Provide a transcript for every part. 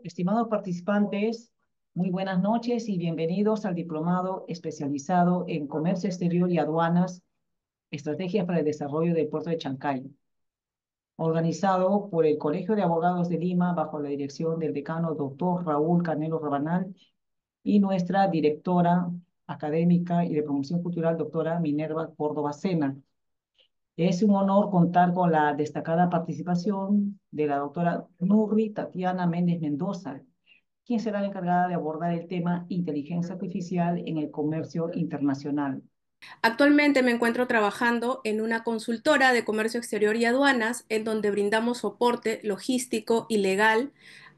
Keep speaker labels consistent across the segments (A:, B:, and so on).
A: Estimados participantes, muy buenas noches y bienvenidos al diplomado especializado en Comercio Exterior y Aduanas, Estrategias para el Desarrollo del Puerto de Chancay, organizado por el Colegio de Abogados de Lima bajo la dirección del decano doctor Raúl Canelo Rabanal y nuestra directora académica y de promoción cultural, doctora Minerva Córdoba Sena. Es un honor contar con la destacada participación de la doctora Nurri Tatiana Méndez Mendoza, quien será la encargada de abordar el tema inteligencia artificial en el comercio internacional.
B: Actualmente me encuentro trabajando en una consultora de comercio exterior y aduanas en donde brindamos soporte logístico y legal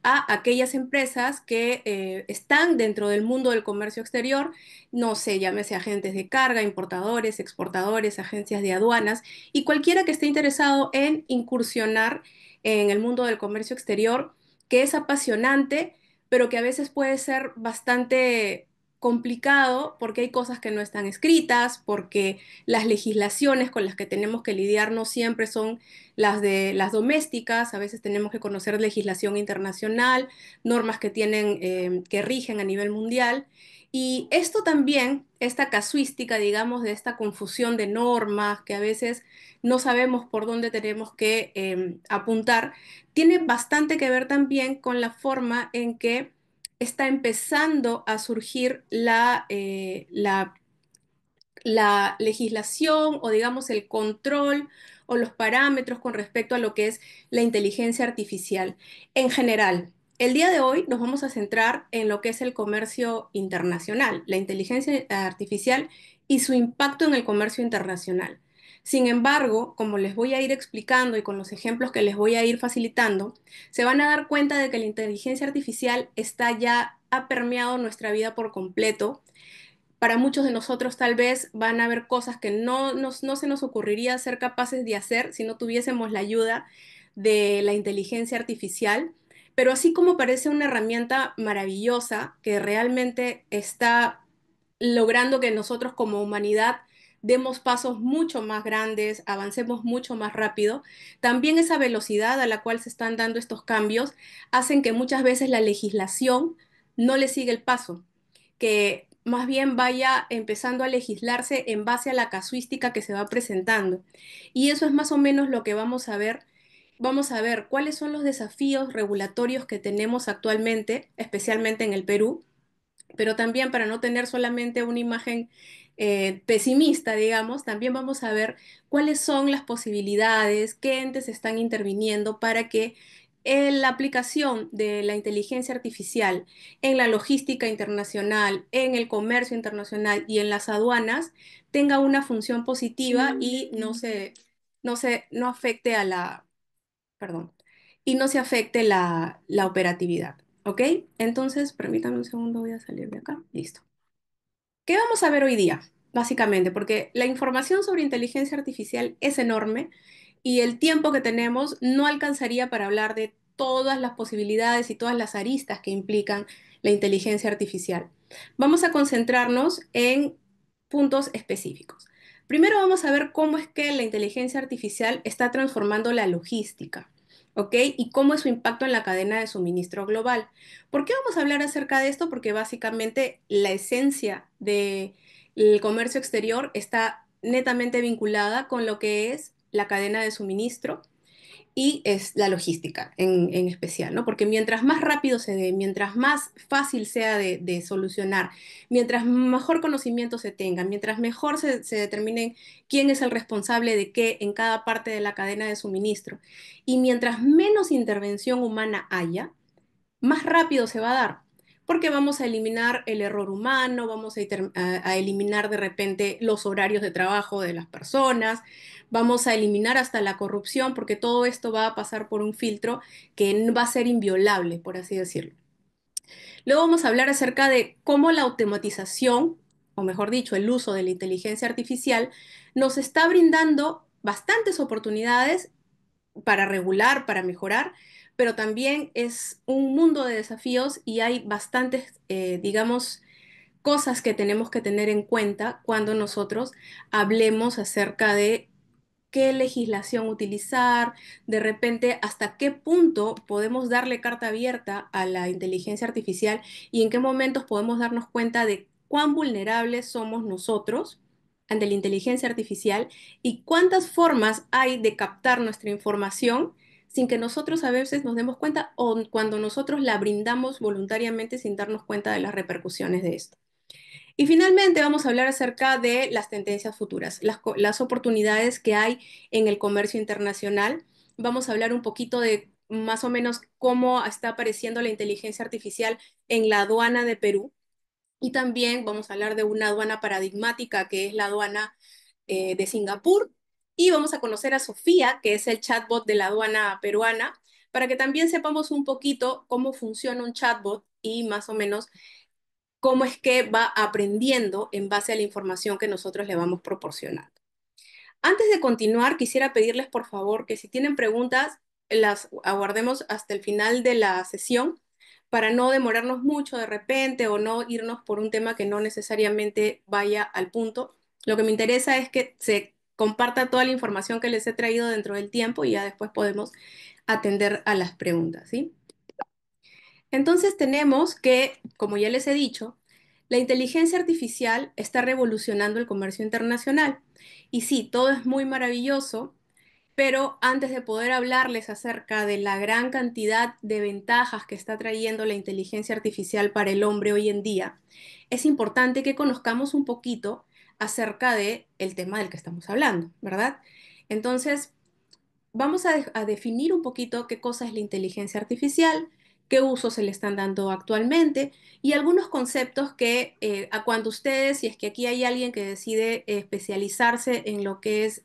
B: a aquellas empresas que están dentro del mundo del comercio exterior, no sé, llámese agentes de carga, importadores, exportadores, agencias de aduanas y cualquiera que esté interesado en incursionar en el mundo del comercio exterior, que es apasionante, pero que a veces puede ser bastante complicado porque hay cosas que no están escritas, porque las legislaciones con las que tenemos que lidiar no siempre son las de las domésticas, a veces tenemos que conocer legislación internacional, normas que tienen, que rigen a nivel mundial. Y esto también, esta casuística, digamos, de esta confusión de normas, que a veces no sabemos por dónde tenemos que apuntar, tiene bastante que ver también con la forma en que está empezando a surgir la legislación o digamos el control o los parámetros con respecto a lo que es la inteligencia artificial en general. El día de hoy nos vamos a centrar en lo que es el comercio internacional, la inteligencia artificial y su impacto en el comercio internacional. Sin embargo, como les voy a ir explicando y con los ejemplos que les voy a ir facilitando, se van a dar cuenta de que la inteligencia artificial está ya ha permeado nuestra vida por completo. Para muchos de nosotros tal vez van a haber cosas que no se nos ocurriría ser capaces de hacer si no tuviésemos la ayuda de la inteligencia artificial, pero así como parece una herramienta maravillosa que realmente está logrando que nosotros como humanidad demos pasos mucho más grandes, avancemos mucho más rápido, también esa velocidad a la cual se están dando estos cambios hacen que muchas veces la legislación no le siga el paso, que más bien vaya empezando a legislarse en base a la casuística que se va presentando. Y eso es más o menos lo que vamos a ver. Vamos a ver cuáles son los desafíos regulatorios que tenemos actualmente, especialmente en el Perú, pero también para no tener solamente una imagen pesimista, digamos, también vamos a ver cuáles son las posibilidades, qué entes están interviniendo para que la aplicación de la inteligencia artificial en la logística internacional, en el comercio internacional y en las aduanas tenga una función positiva y no afecte a la, perdón, y no se afecte la operatividad. ¿Ok? Entonces, permítanme un segundo, voy a salir de acá. Listo. ¿Qué vamos a ver hoy día? Básicamente, porque la información sobre inteligencia artificial es enorme y el tiempo que tenemos no alcanzaría para hablar de todas las posibilidades y todas las aristas que implican la inteligencia artificial. Vamos a concentrarnos en puntos específicos. Primero vamos a ver cómo es que la inteligencia artificial está transformando la logística, ¿ok? Y cómo es su impacto en la cadena de suministro global. ¿Por qué vamos a hablar acerca de esto? Porque básicamente la esencia del comercio exterior está netamente vinculada con lo que es la cadena de suministro y es la logística en especial, ¿no? Porque mientras más rápido se dé, mientras más fácil sea de solucionar, mientras mejor conocimiento se tenga, mientras mejor se determine quién es el responsable de qué en cada parte de la cadena de suministro, y mientras menos intervención humana haya, más rápido se va a dar, porque vamos a eliminar el error humano, vamos a eliminar de repente los horarios de trabajo de las personas, vamos a eliminar hasta la corrupción, porque todo esto va a pasar por un filtro que va a ser inviolable, por así decirlo. Luego vamos a hablar acerca de cómo la automatización, o mejor dicho, el uso de la inteligencia artificial, nos está brindando bastantes oportunidades para regular, para mejorar, pero también es un mundo de desafíos y hay bastantes, digamos, cosas que tenemos que tener en cuenta cuando nosotros hablemos acerca de qué legislación utilizar, de repente hasta qué punto podemos darle carta abierta a la inteligencia artificial y en qué momentos podemos darnos cuenta de cuán vulnerables somos nosotros ante la inteligencia artificial y cuántas formas hay de captar nuestra información sin que nosotros a veces nos demos cuenta o cuando nosotros la brindamos voluntariamente sin darnos cuenta de las repercusiones de esto. Y finalmente vamos a hablar acerca de las tendencias futuras, las oportunidades que hay en el comercio internacional. Vamos a hablar un poquito de más o menos cómo está apareciendo la inteligencia artificial en la aduana de Perú. Y también vamos a hablar de una aduana paradigmática que es la aduana de Singapur. Y vamos a conocer a Sofía, que es el chatbot de la aduana peruana, para que también sepamos un poquito cómo funciona un chatbot y más o menos cómo es que va aprendiendo en base a la información que nosotros le vamos proporcionando. Antes de continuar, quisiera pedirles por favor que si tienen preguntas, las aguardemos hasta el final de la sesión para no demorarnos mucho de repente o no irnos por un tema que no necesariamente vaya al punto. Lo que me interesa es que se comparta toda la información que les he traído dentro del tiempo y ya después podemos atender a las preguntas, ¿sí? Entonces tenemos que, como ya les he dicho, la inteligencia artificial está revolucionando el comercio internacional. Y sí, todo es muy maravilloso, pero antes de poder hablarles acerca de la gran cantidad de ventajas que está trayendo la inteligencia artificial para el hombre hoy en día, es importante que conozcamos un poquito acerca de el tema del que estamos hablando, ¿verdad? Entonces, vamos a definir un poquito qué cosa es la inteligencia artificial, qué usos se le están dando actualmente y algunos conceptos que a cuando ustedes, si es que aquí hay alguien que decide especializarse en lo que es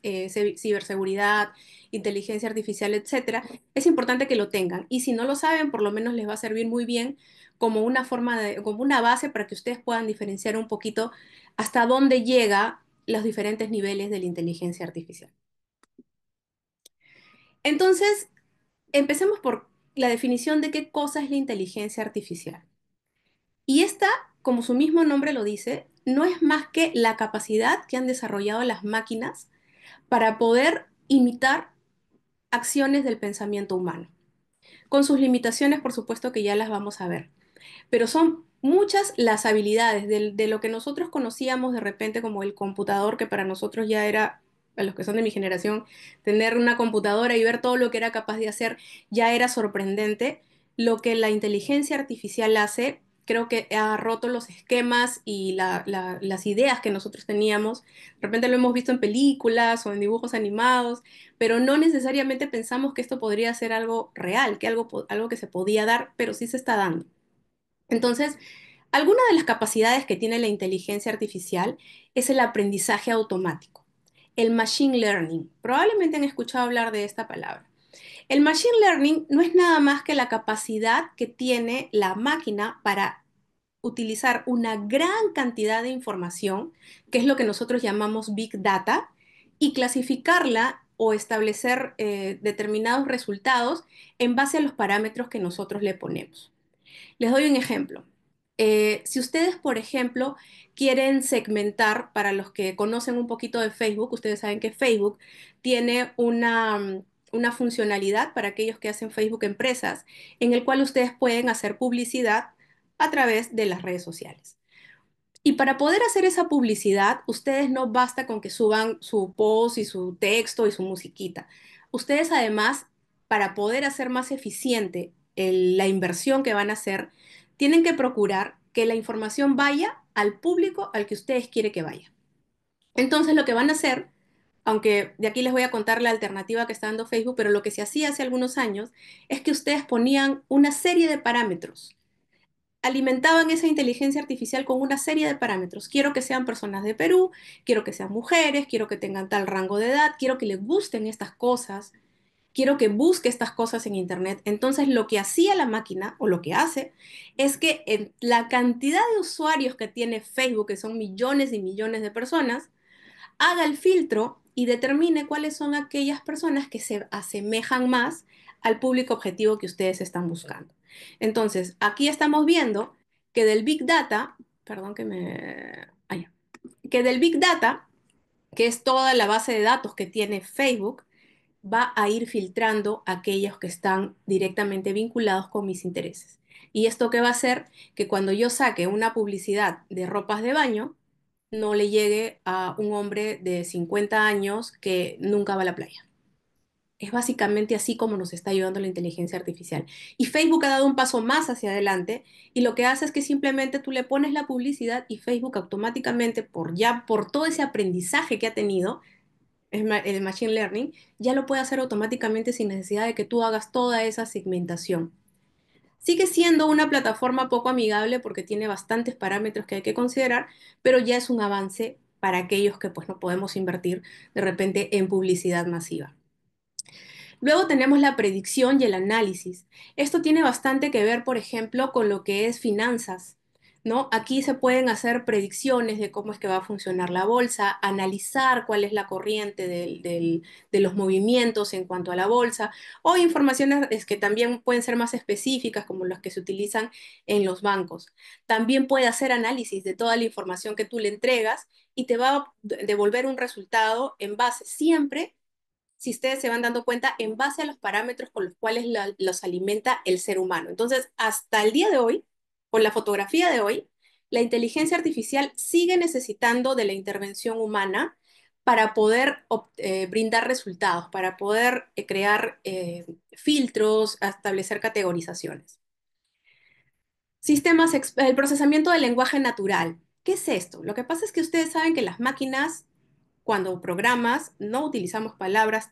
B: ciberseguridad, inteligencia artificial, etcétera, es importante que lo tengan. Y si no lo saben, por lo menos les va a servir muy bien como una como una base para que ustedes puedan diferenciar un poquito hasta dónde llega los diferentes niveles de la inteligencia artificial. Entonces, empecemos por la definición de qué cosa es la inteligencia artificial. Y esta, como su mismo nombre lo dice, no es más que la capacidad que han desarrollado las máquinas para poder imitar acciones del pensamiento humano. Con sus limitaciones, por supuesto que ya las vamos a ver. Pero son muchas las habilidades de lo que nosotros conocíamos de repente como el computador, que para nosotros ya era, a los que son de mi generación, tener una computadora y ver todo lo que era capaz de hacer ya era sorprendente. Lo que la inteligencia artificial hace, creo que ha roto los esquemas y las ideas que nosotros teníamos. De repente lo hemos visto en películas o en dibujos animados, pero no necesariamente pensamos que esto podría ser algo real, que algo que se podía dar, pero sí se está dando. Entonces, alguna de las capacidades que tiene la inteligencia artificial es el aprendizaje automático, el machine learning. Probablemente han escuchado hablar de esta palabra. El machine learning no es nada más que la capacidad que tiene la máquina para utilizar una gran cantidad de información, que es lo que nosotros llamamos big data, y clasificarla o establecer determinados resultados en base a los parámetros que nosotros le ponemos. Les doy un ejemplo. Si ustedes, por ejemplo, quieren segmentar, para los que conocen un poquito de Facebook, ustedes saben que Facebook tiene una funcionalidad para aquellos que hacen Facebook Empresas, en el cual ustedes pueden hacer publicidad a través de las redes sociales. Y para poder hacer esa publicidad, ustedes no basta con que suban su post y su texto y su musiquita. Ustedes además, para poder hacer más eficiente la inversión que van a hacer, tienen que procurar que la información vaya al público al que ustedes quieren que vaya. Entonces lo que van a hacer, aunque de aquí les voy a contar la alternativa que está dando Facebook, pero lo que se hacía hace algunos años es que ustedes ponían una serie de parámetros, alimentaban esa inteligencia artificial con una serie de parámetros. Quiero que sean personas de Perú, quiero que sean mujeres, quiero que tengan tal rango de edad, quiero que les gusten estas cosas, quiero que busque estas cosas en Internet. Entonces, lo que hacía la máquina, o lo que hace, es que en la cantidad de usuarios que tiene Facebook, que son millones y millones de personas, haga el filtro y determine cuáles son aquellas personas que se asemejan más al público objetivo que ustedes están buscando. Entonces, aquí estamos viendo que del Big Data, perdón que me... ah, ya. Que del Big Data que es toda la base de datos que tiene Facebook, va a ir filtrando aquellos que están directamente vinculados con mis intereses. ¿Y esto qué va a hacer? Que cuando yo saque una publicidad de ropas de baño, no le llegue a un hombre de 50 años que nunca va a la playa. Es básicamente así como nos está ayudando la inteligencia artificial. Y Facebook ha dado un paso más hacia adelante y lo que hace es que simplemente tú le pones la publicidad y Facebook automáticamente, por todo ese aprendizaje que ha tenido, el Machine Learning, ya lo puede hacer automáticamente sin necesidad de que tú hagas toda esa segmentación. Sigue siendo una plataforma poco amigable porque tiene bastantes parámetros que hay que considerar, pero ya es un avance para aquellos que pues no podemos invertir de repente en publicidad masiva. Luego tenemos la predicción y el análisis. Esto tiene bastante que ver, por ejemplo, con lo que es finanzas, ¿no? Aquí se pueden hacer predicciones de cómo es que va a funcionar la bolsa, analizar cuál es la corriente de los movimientos en cuanto a la bolsa, o informaciones que también pueden ser más específicas, como las que se utilizan en los bancos. También puede hacer análisis de toda la información que tú le entregas y te va a devolver un resultado en base siempre, si ustedes se van dando cuenta, en base a los parámetros con los cuales los alimenta el ser humano. Entonces, hasta el día de hoy, con la fotografía de hoy, la inteligencia artificial sigue necesitando de la intervención humana para poder brindar resultados, para poder crear filtros, establecer categorizaciones. El procesamiento del lenguaje natural. ¿Qué es esto? Lo que pasa es que ustedes saben que las máquinas, cuando programas, no utilizamos palabras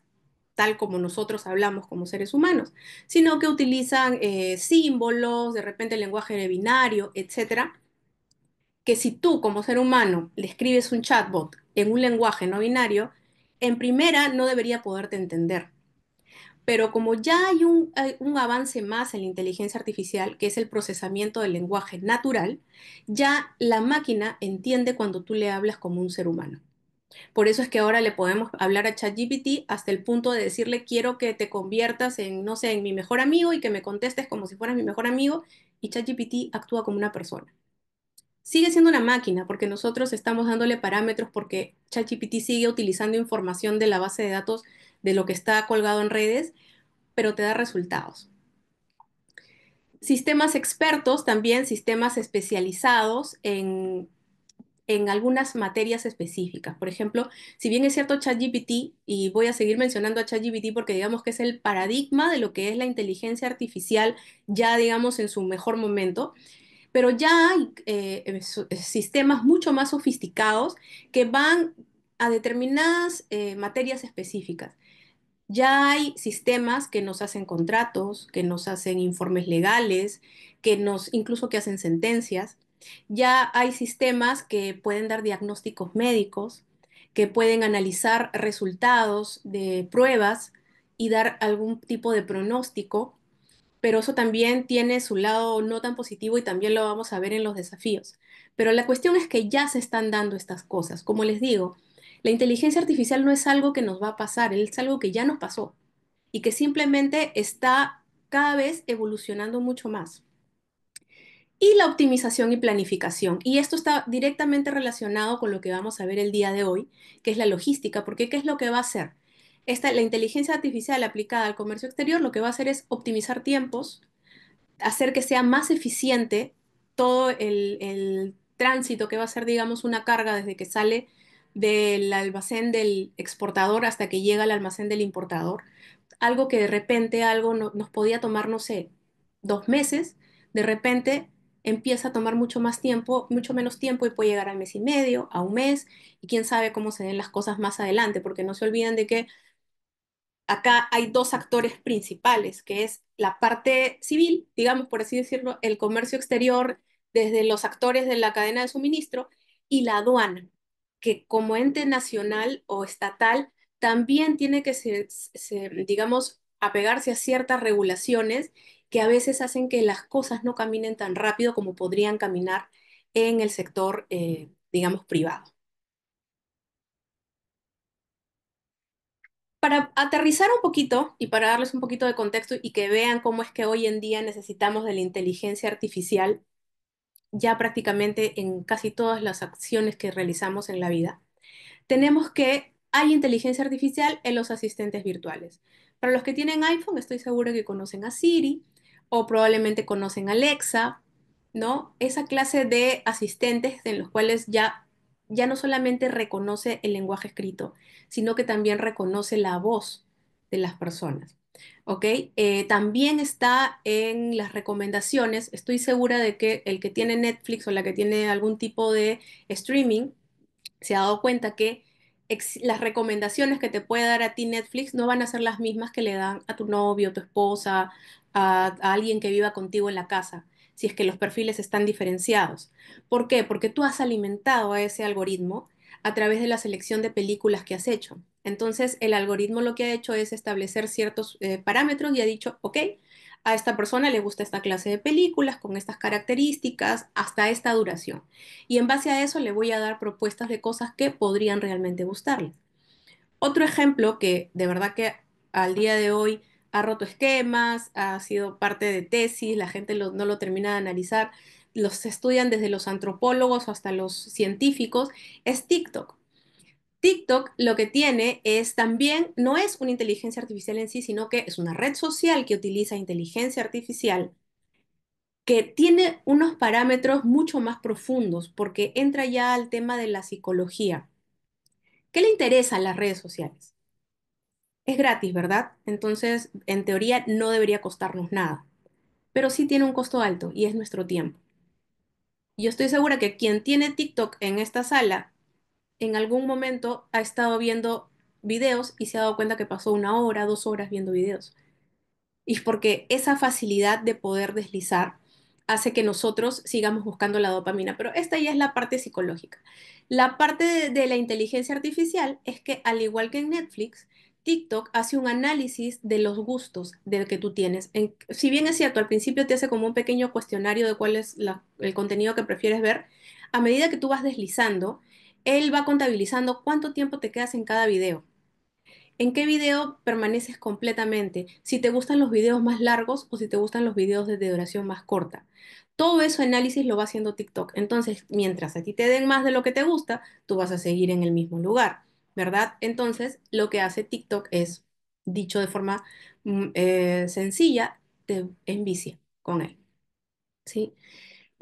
B: tal como nosotros hablamos como seres humanos, sino que utilizan símbolos, de repente el lenguaje de binario, etcétera, que si tú como ser humano le escribes un chatbot en un lenguaje no binario, en primera no debería poderte entender. Pero como ya hay un avance más en la inteligencia artificial, que es el procesamiento del lenguaje natural, ya la máquina entiende cuando tú le hablas como un ser humano. Por eso es que ahora le podemos hablar a ChatGPT hasta el punto de decirle, quiero que te conviertas en, no sé, en mi mejor amigo y que me contestes como si fueras mi mejor amigo, y ChatGPT actúa como una persona. Sigue siendo una máquina porque nosotros estamos dándole parámetros porque ChatGPT sigue utilizando información de la base de datos de lo que está colgado en redes, pero te da resultados. Sistemas expertos, también sistemas especializados en algunas materias específicas. Por ejemplo, si bien es cierto ChatGPT, y voy a seguir mencionando a ChatGPT porque digamos que es el paradigma de lo que es la inteligencia artificial, ya digamos en su mejor momento, pero ya hay sistemas mucho más sofisticados que van a determinadas materias específicas. Ya hay sistemas que nos hacen contratos, que nos hacen informes legales, incluso que hacen sentencias. Ya hay sistemas que pueden dar diagnósticos médicos, que pueden analizar resultados de pruebas y dar algún tipo de pronóstico, pero eso también tiene su lado no tan positivo y también lo vamos a ver en los desafíos. Pero la cuestión es que ya se están dando estas cosas. Como les digo, la inteligencia artificial no es algo que nos va a pasar, es algo que ya nos pasó y que simplemente está cada vez evolucionando mucho más. Y la optimización y planificación. Y esto está directamente relacionado con lo que vamos a ver el día de hoy, que es la logística, porque ¿qué es lo que va a hacer? La inteligencia artificial aplicada al comercio exterior lo que va a hacer es optimizar tiempos, hacer que sea más eficiente todo el tránsito que va a ser, digamos, una carga desde que sale del almacén del exportador hasta que llega al almacén del importador. Algo que de repente nos podía tomar, no sé, 2 meses, de repente empieza a tomar mucho más tiempo, mucho menos tiempo y puede llegar al mes y medio, a un mes, y quién sabe cómo se den las cosas más adelante, porque no se olviden de que acá hay dos actores principales, que es la parte civil, digamos por así decirlo, el comercio exterior desde los actores de la cadena de suministro y la aduana, que como ente nacional o estatal también tiene que digamos, apegarse a ciertas regulaciones que a veces hacen que las cosas no caminen tan rápido como podrían caminar en el sector, digamos, privado. Para aterrizar un poquito y para darles un poquito de contexto y que vean cómo es que hoy en día necesitamos de la inteligencia artificial ya prácticamente en casi todas las acciones que realizamos en la vida, tenemos que hay inteligencia artificial en los asistentes virtuales. Para los que tienen iPhone, estoy seguro que conocen a Siri o probablemente conocen a Alexa, ¿no? Esa clase de asistentes en los cuales ya no solamente reconoce el lenguaje escrito, sino que también reconoce la voz de las personas. ¿Ok? También está en las recomendaciones. Estoy segura de que el que tiene Netflix o la que tiene algún tipo de streaming se ha dado cuenta que las recomendaciones que te puede dar a ti Netflix no van a ser las mismas que le dan a tu novio, tu esposa, a alguien que viva contigo en la casa, si es que los perfiles están diferenciados. ¿Por qué? Porque tú has alimentado a ese algoritmo a través de la selección de películas que has hecho. Entonces, el algoritmo lo que ha hecho es establecer ciertos parámetros y ha dicho, ok, a esta persona le gusta esta clase de películas con estas características hasta esta duración. Y en base a eso le voy a dar propuestas de cosas que podrían realmente gustarle. Otro ejemplo que de verdad que al día de hoy ha roto esquemas, ha sido parte de tesis, la gente no lo termina de analizar, los estudian desde los antropólogos hasta los científicos, es TikTok. TikTok lo que tiene es también, no es una inteligencia artificial en sí, sino que es una red social que utiliza inteligencia artificial que tiene unos parámetros mucho más profundos porque entra ya al tema de la psicología. ¿Qué le interesa a las redes sociales? Es gratis, ¿verdad? Entonces, en teoría, no debería costarnos nada, pero sí tiene un costo alto y es nuestro tiempo. Yo estoy segura que quien tiene TikTok en esta sala, en algún momento ha estado viendo videos y se ha dado cuenta que pasó 1 hora, 2 horas viendo videos. Y es porque esa facilidad de poder deslizar hace que nosotros sigamos buscando la dopamina. Pero esta ya es la parte psicológica. La parte de la inteligencia artificial es que, al igual que en Netflix, TikTok hace un análisis de los gustos del que tú tienes. Si bien es cierto, al principio te hace como un pequeño cuestionario de cuál es el contenido que prefieres ver, a medida que tú vas deslizando, él va contabilizando cuánto tiempo te quedas en cada video. ¿En qué video permaneces completamente? Si te gustan los videos más largos o si te gustan los videos de duración más corta. Todo ese análisis lo va haciendo TikTok. Entonces, mientras a ti te den más de lo que te gusta, tú vas a seguir en el mismo lugar, ¿verdad? Entonces, lo que hace TikTok es, dicho de forma sencilla, te envicia con él, ¿sí?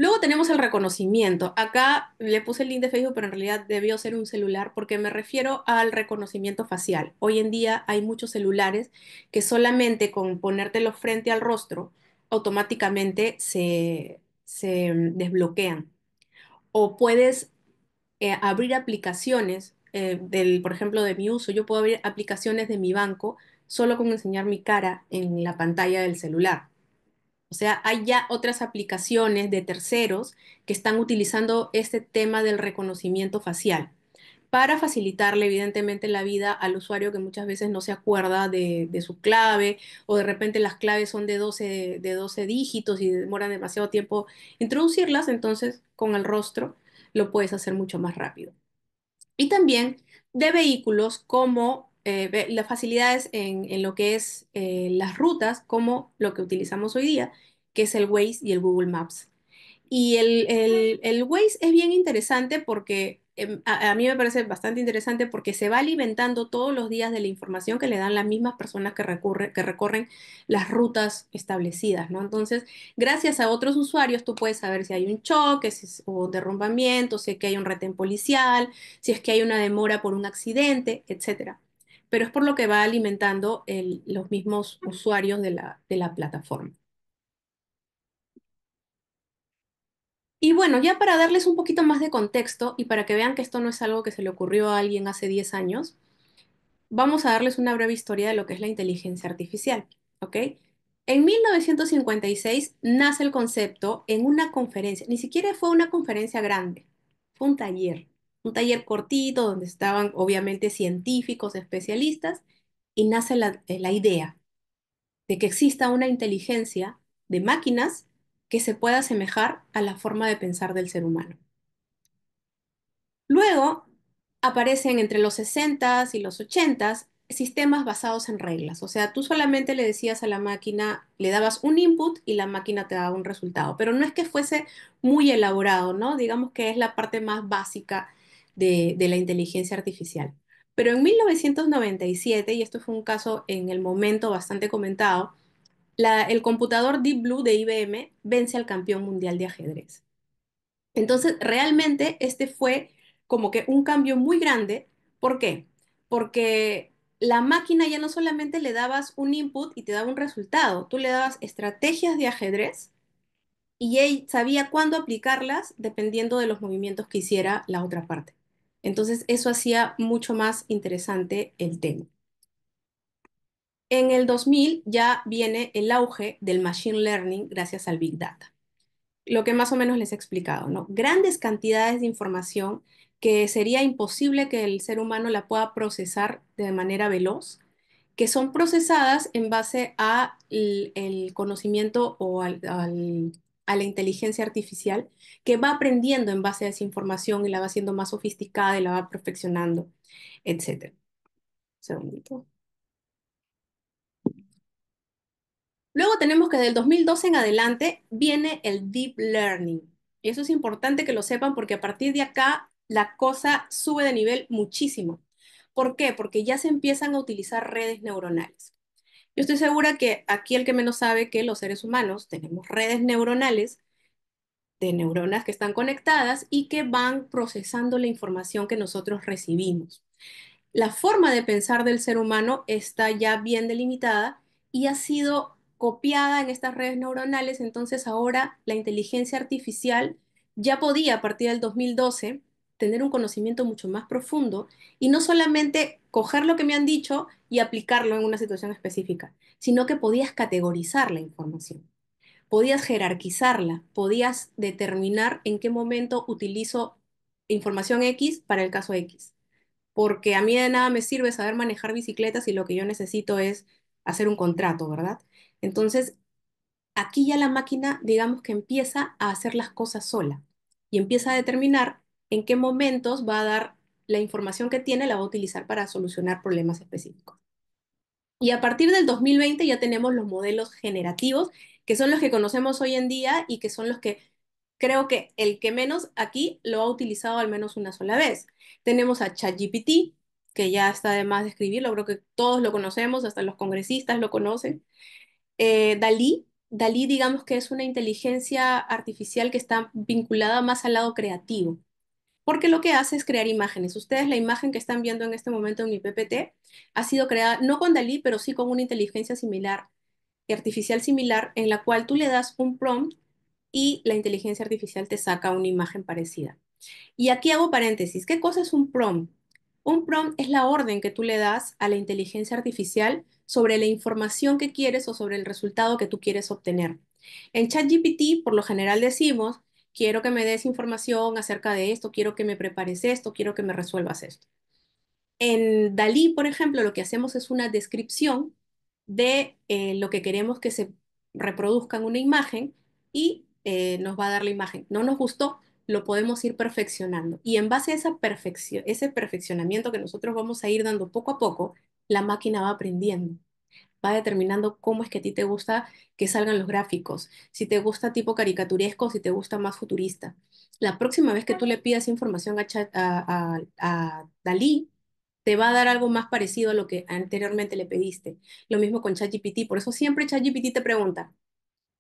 B: Luego tenemos el reconocimiento. Acá le puse el link de Facebook, pero en realidad debió ser un celular porque me refiero al reconocimiento facial. Hoy en día hay muchos celulares que solamente con ponértelo frente al rostro automáticamente se desbloquean. O puedes abrir aplicaciones por ejemplo, de mi uso. Yo puedo abrir aplicaciones de mi banco solo con enseñar mi cara en la pantalla del celular. O sea, hay ya otras aplicaciones de terceros que están utilizando este tema del reconocimiento facial para facilitarle evidentemente la vida al usuario que muchas veces no se acuerda de su clave o de repente las claves son de 12 dígitos y demoran demasiado tiempo introducirlas, entonces con el rostro lo puedes hacer mucho más rápido. Y también de vehículos como las facilidades en lo que es las rutas, como lo que utilizamos hoy día, que es el Waze y el Google Maps. Y el Waze es bien interesante porque a mí me parece bastante interesante porque se va alimentando todos los días de la información que le dan las mismas personas que recorren las rutas establecidas, ¿no? Entonces, gracias a otros usuarios, tú puedes saber si hay un choque, o derrumbamiento, si es que hay un retén policial, si es que hay una demora por un accidente, etcétera. Pero es por lo que va alimentando los mismos usuarios de la plataforma. Y bueno, ya para darles un poquito más de contexto y para que vean que esto no es algo que se le ocurrió a alguien hace 10 años, vamos a darles una breve historia de lo que es la inteligencia artificial, ¿ok? En 1956 nace el concepto en una conferencia, ni siquiera fue una conferencia grande, fue un taller cortito donde estaban obviamente científicos, especialistas, y nace la idea de que exista una inteligencia de máquinas que se pueda asemejar a la forma de pensar del ser humano. Luego aparecen entre los 60 y los 80 sistemas basados en reglas. O sea, tú solamente le decías a la máquina, le dabas un input y la máquina te daba un resultado. Pero no es que fuese muy elaborado, ¿no? Digamos que es la parte más básica de la inteligencia artificial. Pero en 1997, y esto fue un caso en el momento bastante comentado, el computador Deep Blue de IBM vence al campeón mundial de ajedrez. Entonces, realmente este fue como que un cambio muy grande. ¿Por qué? Porque la máquina ya no solamente le dabas un input y te daba un resultado, tú le dabas estrategias de ajedrez y él sabía cuándo aplicarlas dependiendo de los movimientos que hiciera la otra parte. Entonces, eso hacía mucho más interesante el tema. En el 2000 ya viene el auge del machine learning gracias al Big Data. Lo que más o menos les he explicado, ¿no? Grandes cantidades de información que sería imposible que el ser humano la pueda procesar de manera veloz, que son procesadas en base a el conocimiento o a la inteligencia artificial, que va aprendiendo en base a esa información y la va haciendo más sofisticada y la va perfeccionando, etcétera. Un segundito. Luego tenemos que del 2012 en adelante viene el deep learning. Y eso es importante que lo sepan porque a partir de acá la cosa sube de nivel muchísimo. ¿Por qué? Porque ya se empiezan a utilizar redes neuronales. Yo estoy segura que aquí el que menos sabe que los seres humanos tenemos redes neuronales de neuronas que están conectadas y que van procesando la información que nosotros recibimos. La forma de pensar del ser humano está ya bien delimitada y ha sido copiada en estas redes neuronales, entonces ahora la inteligencia artificial ya podía a partir del 2012 tener un conocimiento mucho más profundo y no solamente coger lo que me han dicho y aplicarlo en una situación específica, sino que podías categorizar la información, podías jerarquizarla, podías determinar en qué momento utilizo información X para el caso X, porque a mí de nada me sirve saber manejar bicicletas si lo que yo necesito es hacer un contrato, ¿verdad? Entonces, aquí ya la máquina, digamos que empieza a hacer las cosas sola y empieza a determinar en qué momentos va a dar la información que tiene, la va a utilizar para solucionar problemas específicos. Y a partir del 2020 ya tenemos los modelos generativos, que son los que conocemos hoy en día y que son los que creo que el que menos aquí lo ha utilizado al menos una sola vez. Tenemos a ChatGPT, que ya está de más de escribirlo, creo que todos lo conocemos, hasta los congresistas lo conocen. Dalí, digamos que es una inteligencia artificial que está vinculada más al lado creativo, porque lo que hace es crear imágenes. Ustedes la imagen que están viendo en este momento en mi PPT ha sido creada no con Dalí, pero sí con una inteligencia similar, artificial similar, en la cual tú le das un prompt y la inteligencia artificial te saca una imagen parecida. Y aquí hago paréntesis. ¿Qué cosa es un prompt? Un prompt es la orden que tú le das a la inteligencia artificial sobre la información que quieres o sobre el resultado que tú quieres obtener. En ChatGPT, por lo general decimos, quiero que me des información acerca de esto, quiero que me prepares esto, quiero que me resuelvas esto. En Dalí, por ejemplo, lo que hacemos es una descripción de lo que queremos que se reproduzca en una imagen y nos va a dar la imagen. No nos gustó, lo podemos ir perfeccionando. Y en base a esa perfección, ese perfeccionamiento que nosotros vamos a ir dando poco a poco, la máquina va aprendiendo, va determinando cómo es que a ti te gusta que salgan los gráficos, si te gusta tipo caricaturesco, si te gusta más futurista. La próxima vez que tú le pidas información a Dalí, te va a dar algo más parecido a lo que anteriormente le pediste. Lo mismo con ChatGPT, por eso siempre ChatGPT te pregunta,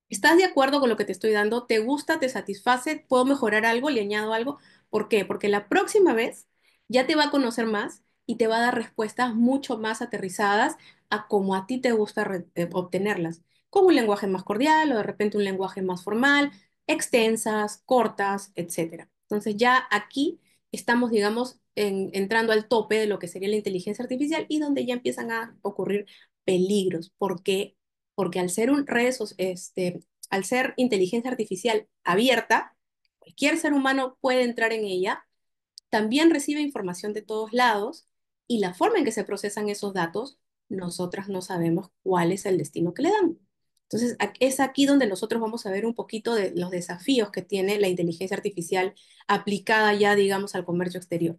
B: ¿estás de acuerdo con lo que te estoy dando? ¿Te gusta? ¿Te satisface? ¿Puedo mejorar algo? ¿Le añado algo? ¿Por qué? Porque la próxima vez ya te va a conocer más y te va a dar respuestas mucho más aterrizadas a cómo a ti te gusta obtenerlas, con un lenguaje más cordial o de repente un lenguaje más formal, extensas, cortas, etcétera. Entonces ya aquí estamos, digamos, entrando al tope de lo que sería la inteligencia artificial y donde ya empiezan a ocurrir peligros. ¿Por qué? Porque al ser al ser inteligencia artificial abierta, cualquier ser humano puede entrar en ella, también recibe información de todos lados y la forma en que se procesan esos datos, nosotras no sabemos cuál es el destino que le dan. Entonces, es aquí donde nosotros vamos a ver un poquito de los desafíos que tiene la inteligencia artificial aplicada ya, digamos, al comercio exterior.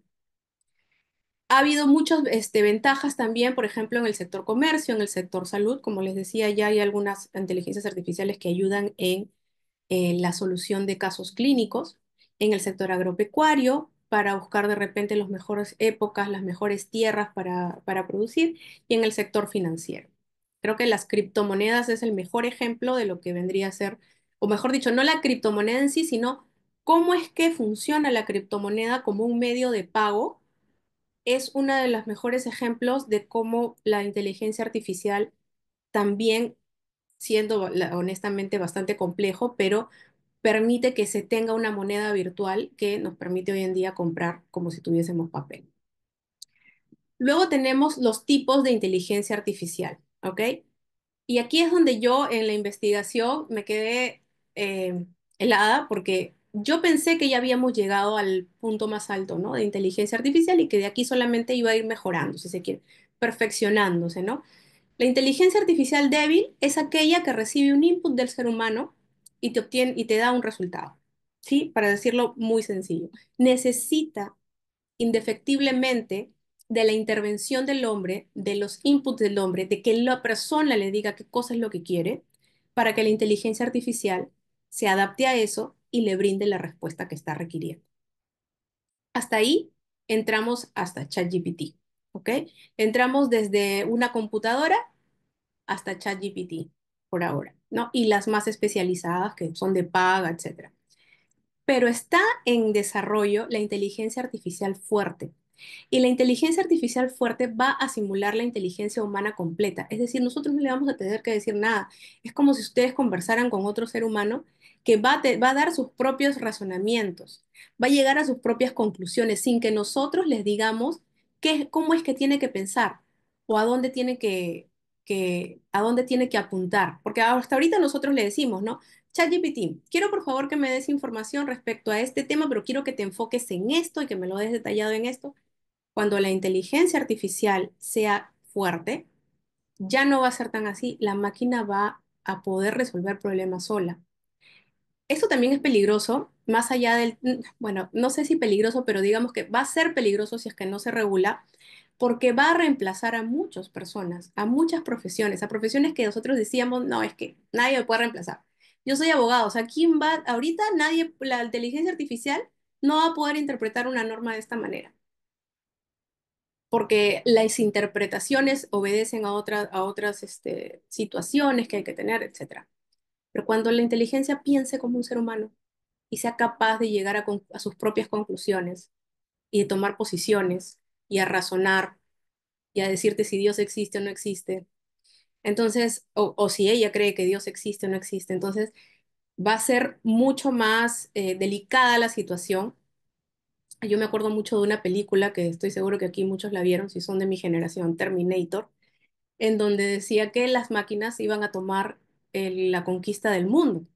B: Ha habido muchas ventajas también, por ejemplo, en el sector comercio, en el sector salud. Como les decía, ya hay algunas inteligencias artificiales que ayudan en la solución de casos clínicos. En el sector agropecuario, para buscar de repente las mejores épocas, las mejores tierras para producir, y en el sector financiero. Creo que las criptomonedas es el mejor ejemplo de lo que vendría a ser, o mejor dicho, no la criptomoneda en sí, sino cómo es que funciona la criptomoneda como un medio de pago. Es uno de los mejores ejemplos de cómo la inteligencia artificial también, siendo honestamente bastante complejo, pero permite que se tenga una moneda virtual que nos permite hoy en día comprar como si tuviésemos papel. Luego tenemos los tipos de inteligencia artificial, ¿ok? Y aquí es donde yo en la investigación me quedé eh, helada porque yo pensé que ya habíamos llegado al punto más alto, ¿no? De inteligencia artificial y que de aquí solamente iba a ir mejorando, si se quiere, perfeccionándose, ¿no? La inteligencia artificial débil es aquella que recibe un input del ser humano y te obtiene y te da un resultado, ¿sí? Para decirlo muy sencillo. Necesita indefectiblemente de la intervención del hombre, de los inputs del hombre, de que la persona le diga qué cosa es lo que quiere, para que la inteligencia artificial se adapte a eso y le brinde la respuesta que está requiriendo. Hasta ahí entramos hasta ChatGPT, ¿ok? Entramos desde una computadora hasta ChatGPT por ahora, ¿no? Y las más especializadas que son de paga, etcétera. Pero está en desarrollo la inteligencia artificial fuerte. Y la inteligencia artificial fuerte va a simular la inteligencia humana completa. Es decir, nosotros no le vamos a tener que decir nada. Es como si ustedes conversaran con otro ser humano que va a dar sus propios razonamientos, va a llegar a sus propias conclusiones sin que nosotros les digamos cómo es que tiene que pensar o a dónde tiene a dónde tiene que apuntar. Porque hasta ahorita nosotros le decimos, ¿no? ChatGPT, quiero por favor que me des información respecto a este tema, pero quiero que te enfoques en esto y que me lo des detallado en esto. Cuando la inteligencia artificial sea fuerte, ya no va a ser tan así. La máquina va a poder resolver problemas sola. Esto también es peligroso, más allá bueno, no sé si peligroso, pero digamos que va a ser peligroso si es que no se regula, porque va a reemplazar a muchas personas, a muchas profesiones, a profesiones que nosotros decíamos, no, es que nadie me puede reemplazar. Yo soy abogado, o sea, ¿quién va? Ahorita nadie, la inteligencia artificial no va a poder interpretar una norma de esta manera porque las interpretaciones obedecen a otras situaciones que hay que tener, etcétera. Pero cuando la inteligencia piense como un ser humano y sea capaz de llegar a sus propias conclusiones y de tomar posiciones y a razonar y a decirte si Dios existe o no existe, entonces, o si ella cree que Dios existe o no existe, entonces va a ser mucho más delicada la situación. Yo me acuerdo mucho de una película que estoy seguro que aquí muchos la vieron, si son de mi generación, Terminator, en donde decía que las máquinas iban a tomar la conquista del mundo.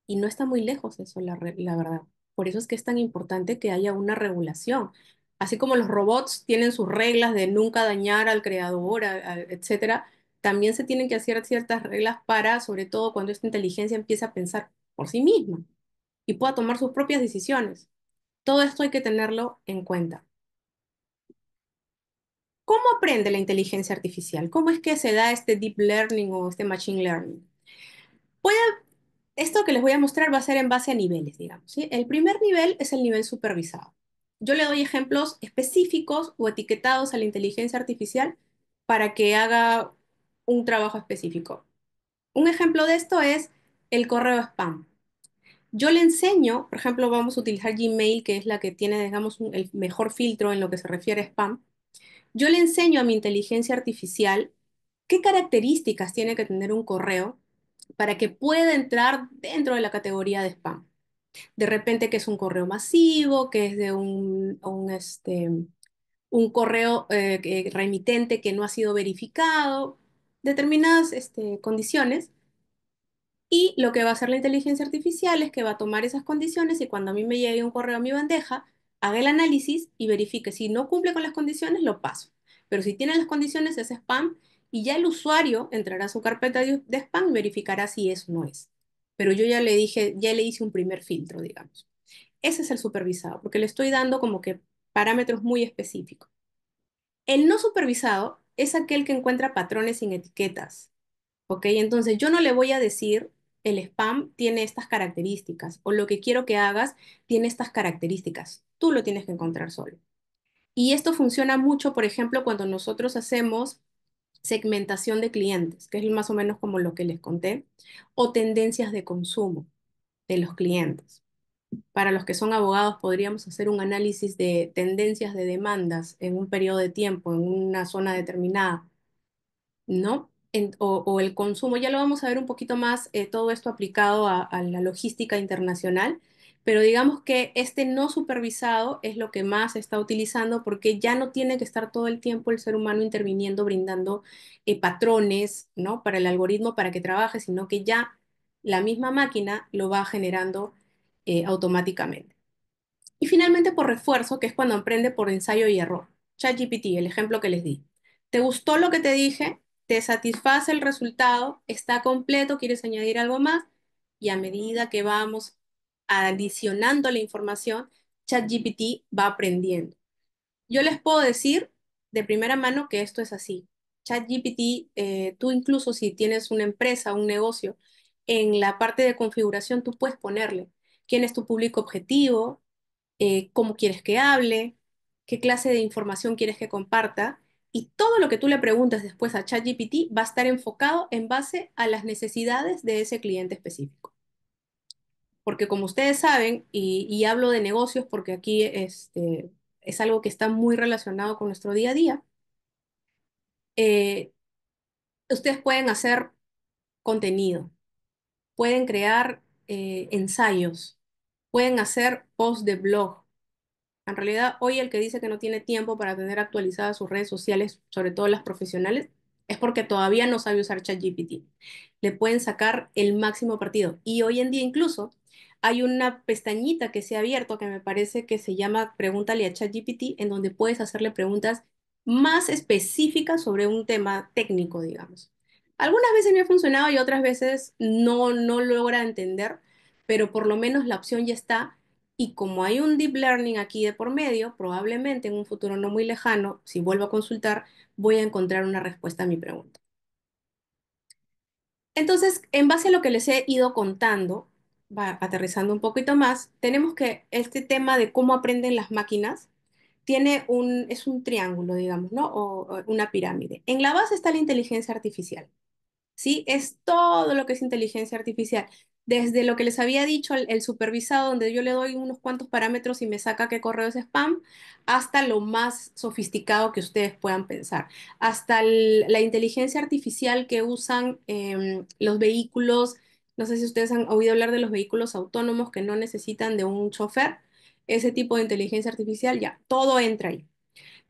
B: Y no está muy lejos eso, la verdad. Por eso es que es tan importante que haya una regulación. Así como los robots tienen sus reglas de nunca dañar al creador, etcétera, también se tienen que hacer ciertas reglas para, sobre todo cuando esta inteligencia empieza a pensar por sí misma y pueda tomar sus propias decisiones. Todo esto hay que tenerlo en cuenta. ¿Cómo aprende la inteligencia artificial? ¿Cómo es que se da este deep learning o este machine learning? Voy Esto que les voy a mostrar va a ser en base a niveles, digamos, ¿sí? El primer nivel es el nivel supervisado. Yo le doy ejemplos específicos o etiquetados a la inteligencia artificial para que haga un trabajo específico. Un ejemplo de esto es el correo spam. Yo le enseño, por ejemplo, vamos a utilizar Gmail, que es la que tiene, digamos, el mejor filtro en lo que se refiere a spam. Yo le enseño a mi inteligencia artificial qué características tiene que tener un correo para que pueda entrar dentro de la categoría de spam. De repente que es un correo masivo, que es de un correo remitente que no ha sido verificado, determinadas condiciones. Y lo que va a hacer la inteligencia artificial es que va a tomar esas condiciones y cuando a mí me llegue un correo a mi bandeja, haga el análisis y verifique si no cumple con las condiciones, lo paso. Pero si tiene las condiciones, es spam y ya el usuario entrará a su carpeta de spam y verificará si eso no es. Pero yo ya le dije, ya le hice un primer filtro, digamos. Ese es el supervisado, porque le estoy dando como que parámetros muy específicos. El no supervisado es aquel que encuentra patrones sin etiquetas. ¿Ok? Entonces yo no le voy a decir el spam tiene estas características o lo que quiero que hagas tiene estas características. tú lo tienes que encontrar solo. Y esto funciona mucho, por ejemplo, cuando nosotros hacemos segmentación de clientes, que es más o menos como lo que les conté, o tendencias de consumo de los clientes. Para los que son abogados, podríamos hacer un análisis de tendencias de demandas en un periodo de tiempo, en una zona determinada, ¿no? O el consumo, ya lo vamos a ver un poquito más, todo esto aplicado a la logística internacional, pero digamos que este no supervisado es lo que más se está utilizando porque ya no tiene que estar todo el tiempo el ser humano interviniendo, brindando patrones, ¿no? Para el algoritmo para que trabaje, sino que ya la misma máquina lo va generando automáticamente. Y finalmente por refuerzo, que es cuando aprende por ensayo y error. ChatGPT, el ejemplo que les di. ¿Te gustó lo que te dije? ¿Te satisface el resultado? ¿Está completo? ¿Quieres añadir algo más? Y a medida que vamos adicionando la información, ChatGPT va aprendiendo. Yo les puedo decir de primera mano que esto es así. ChatGPT, tú incluso si tienes una empresa, un negocio, en la parte de configuración tú puedes ponerle quién es tu público objetivo, cómo quieres que hable, qué clase de información quieres que comparta, y todo lo que tú le preguntes después a ChatGPT va a estar enfocado en base a las necesidades de ese cliente específico. Porque como ustedes saben, y hablo de negocios porque aquí es algo que está muy relacionado con nuestro día a día, eh, ustedes pueden hacer contenido, pueden crear ensayos, pueden hacer posts de blog. En realidad, hoy el que dice que no tiene tiempo para tener actualizadas sus redes sociales, sobre todo las profesionales, es porque todavía no sabe usar ChatGPT. Le pueden sacar el máximo partido. Y hoy en día incluso hay una pestañita que se ha abierto que me parece que se llama Pregúntale a ChatGPT, en donde puedes hacerle preguntas más específicas sobre un tema técnico, digamos. Algunas veces me ha funcionado y otras veces no logra entender, pero por lo menos la opción ya está y como hay un deep learning aquí de por medio, probablemente en un futuro no muy lejano, si vuelvo a consultar, voy a encontrar una respuesta a mi pregunta. Entonces, en base a lo que les he ido contando, va aterrizando un poquito más, tenemos que este tema de cómo aprenden las máquinas es un triángulo, digamos, ¿no? O una pirámide. En la base está la inteligencia artificial. ¿Sí? Es todo lo que es inteligencia artificial. Desde lo que les había dicho, el supervisado, donde yo le doy unos cuantos parámetros y me saca qué correo es spam, hasta lo más sofisticado que ustedes puedan pensar. Hasta la inteligencia artificial que usan los vehículos. No sé si ustedes han oído hablar de los vehículos autónomos que no necesitan de un chofer. Ese tipo de inteligencia artificial, ya, todo entra ahí.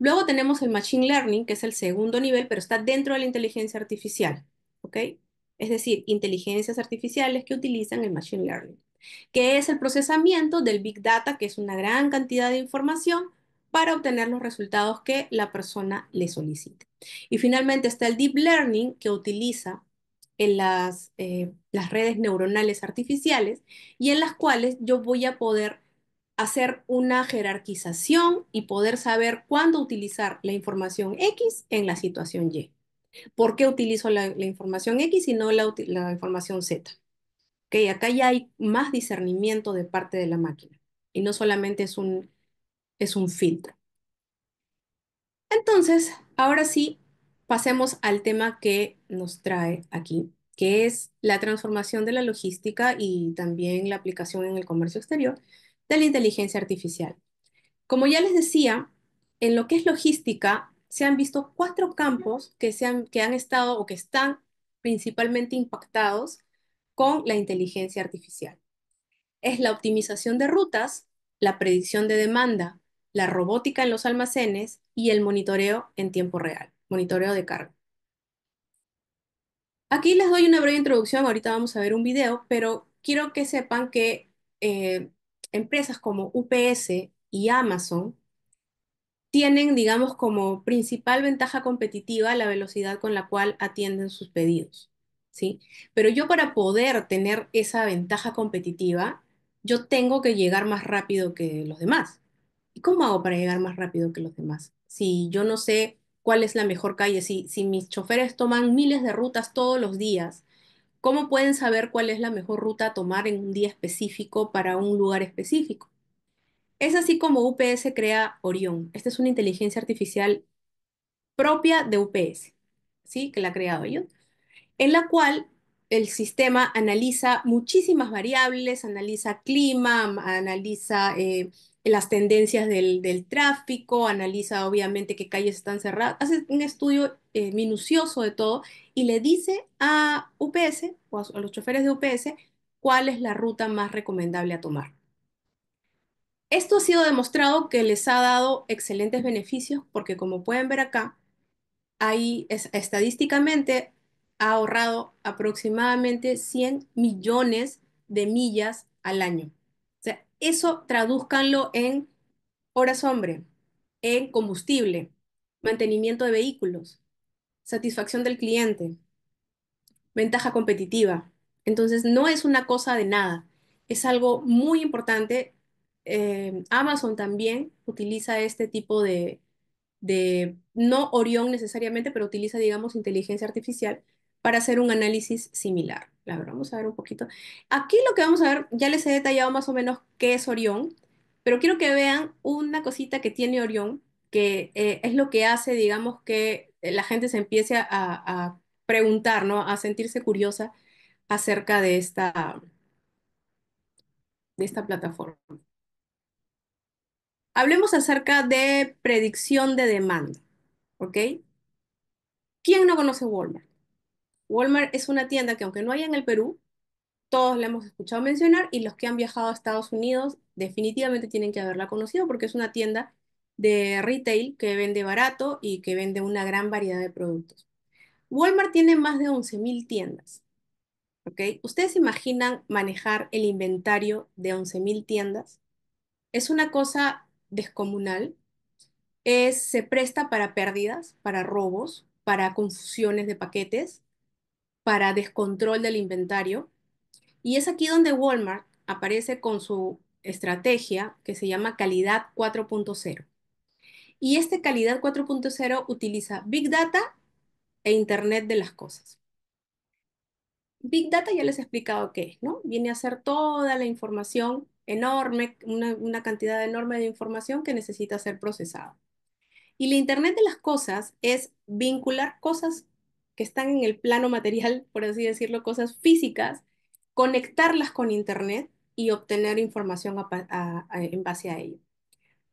B: Luego tenemos el Machine Learning, que es el segundo nivel, pero está dentro de la inteligencia artificial, ¿ok? Es decir, inteligencias artificiales que utilizan el Machine Learning, que es el procesamiento del Big Data, que es una gran cantidad de información para obtener los resultados que la persona le solicite. Y finalmente está el Deep Learning, que utiliza en las redes neuronales artificiales y en las cuales yo voy a poder hacer una jerarquización y poder saber cuándo utilizar la información X en la situación Y. ¿Por qué utilizo la información X y no la información Z? Okay, acá ya hay más discernimiento de parte de la máquina y no solamente es un filtro. Entonces, ahora sí, pasemos al tema que nos trae aquí, que es la transformación de la logística y también la aplicación en el comercio exterior de la inteligencia artificial. Como ya les decía, en lo que es logística, se han visto cuatro campos que han estado o que están principalmente impactados con la inteligencia artificial. Es la optimización de rutas, la predicción de demanda, la robótica en los almacenes y el monitoreo en tiempo real, monitoreo de carga. Aquí les doy una breve introducción, ahorita vamos a ver un video, pero quiero que sepan que empresas como UPS y Amazon tienen, digamos, como principal ventaja competitiva la velocidad con la cual atienden sus pedidos, ¿sí? Pero yo para poder tener esa ventaja competitiva, yo tengo que llegar más rápido que los demás. ¿Y cómo hago para llegar más rápido que los demás? Si yo no sé cuál es la mejor calle, si mis choferes toman miles de rutas todos los días, ¿cómo pueden saber cuál es la mejor ruta a tomar en un día específico para un lugar específico? Es así como UPS crea Orión. Esta es una inteligencia artificial propia de UPS, ¿sí? Que la ha creado ellos, en la cual el sistema analiza muchísimas variables, analiza clima, analiza las tendencias del tráfico, analiza obviamente qué calles están cerradas, hace un estudio minucioso de todo y le dice a UPS o a los choferes de UPS cuál es la ruta más recomendable a tomar. Esto ha sido demostrado que les ha dado excelentes beneficios porque como pueden ver acá, estadísticamente ha ahorrado aproximadamente 100 millones de millas al año. O sea, eso tradúzcanlo en horas hombre, en combustible, mantenimiento de vehículos, satisfacción del cliente, ventaja competitiva. Entonces, no es una cosa de nada, es algo muy importante. Amazon también utiliza este tipo no Orión necesariamente, pero utiliza, digamos, inteligencia artificial para hacer un análisis similar. La verdad, vamos a ver un poquito. Aquí lo que vamos a ver, ya les he detallado más o menos qué es Orión, pero quiero que vean una cosita que tiene Orión, que es lo que hace, digamos, que la gente se empiece a preguntar, ¿no? A sentirse curiosa acerca de esta plataforma. Hablemos acerca de predicción de demanda, ¿ok? ¿Quién no conoce Walmart? Walmart es una tienda que aunque no haya en el Perú, todos la hemos escuchado mencionar y los que han viajado a Estados Unidos definitivamente tienen que haberla conocido porque es una tienda de retail que vende barato y que vende una gran variedad de productos. Walmart tiene más de 11.000 tiendas, ¿ok? ¿Ustedes imaginan manejar el inventario de 11.000 tiendas? Es una cosa descomunal. Se presta para pérdidas, para robos, para confusiones de paquetes, para descontrol del inventario. Y es aquí donde Walmart aparece con su estrategia que se llama calidad 4.0. Y este calidad 4.0 utiliza Big Data e Internet de las cosas. Big Data ya les he explicado qué es, ¿no? Viene a ser toda la información enorme, una cantidad enorme de información que necesita ser procesada. Y la Internet de las cosas es vincular cosas que están en el plano material, por así decirlo, cosas físicas, conectarlas con Internet y obtener información en base a ello.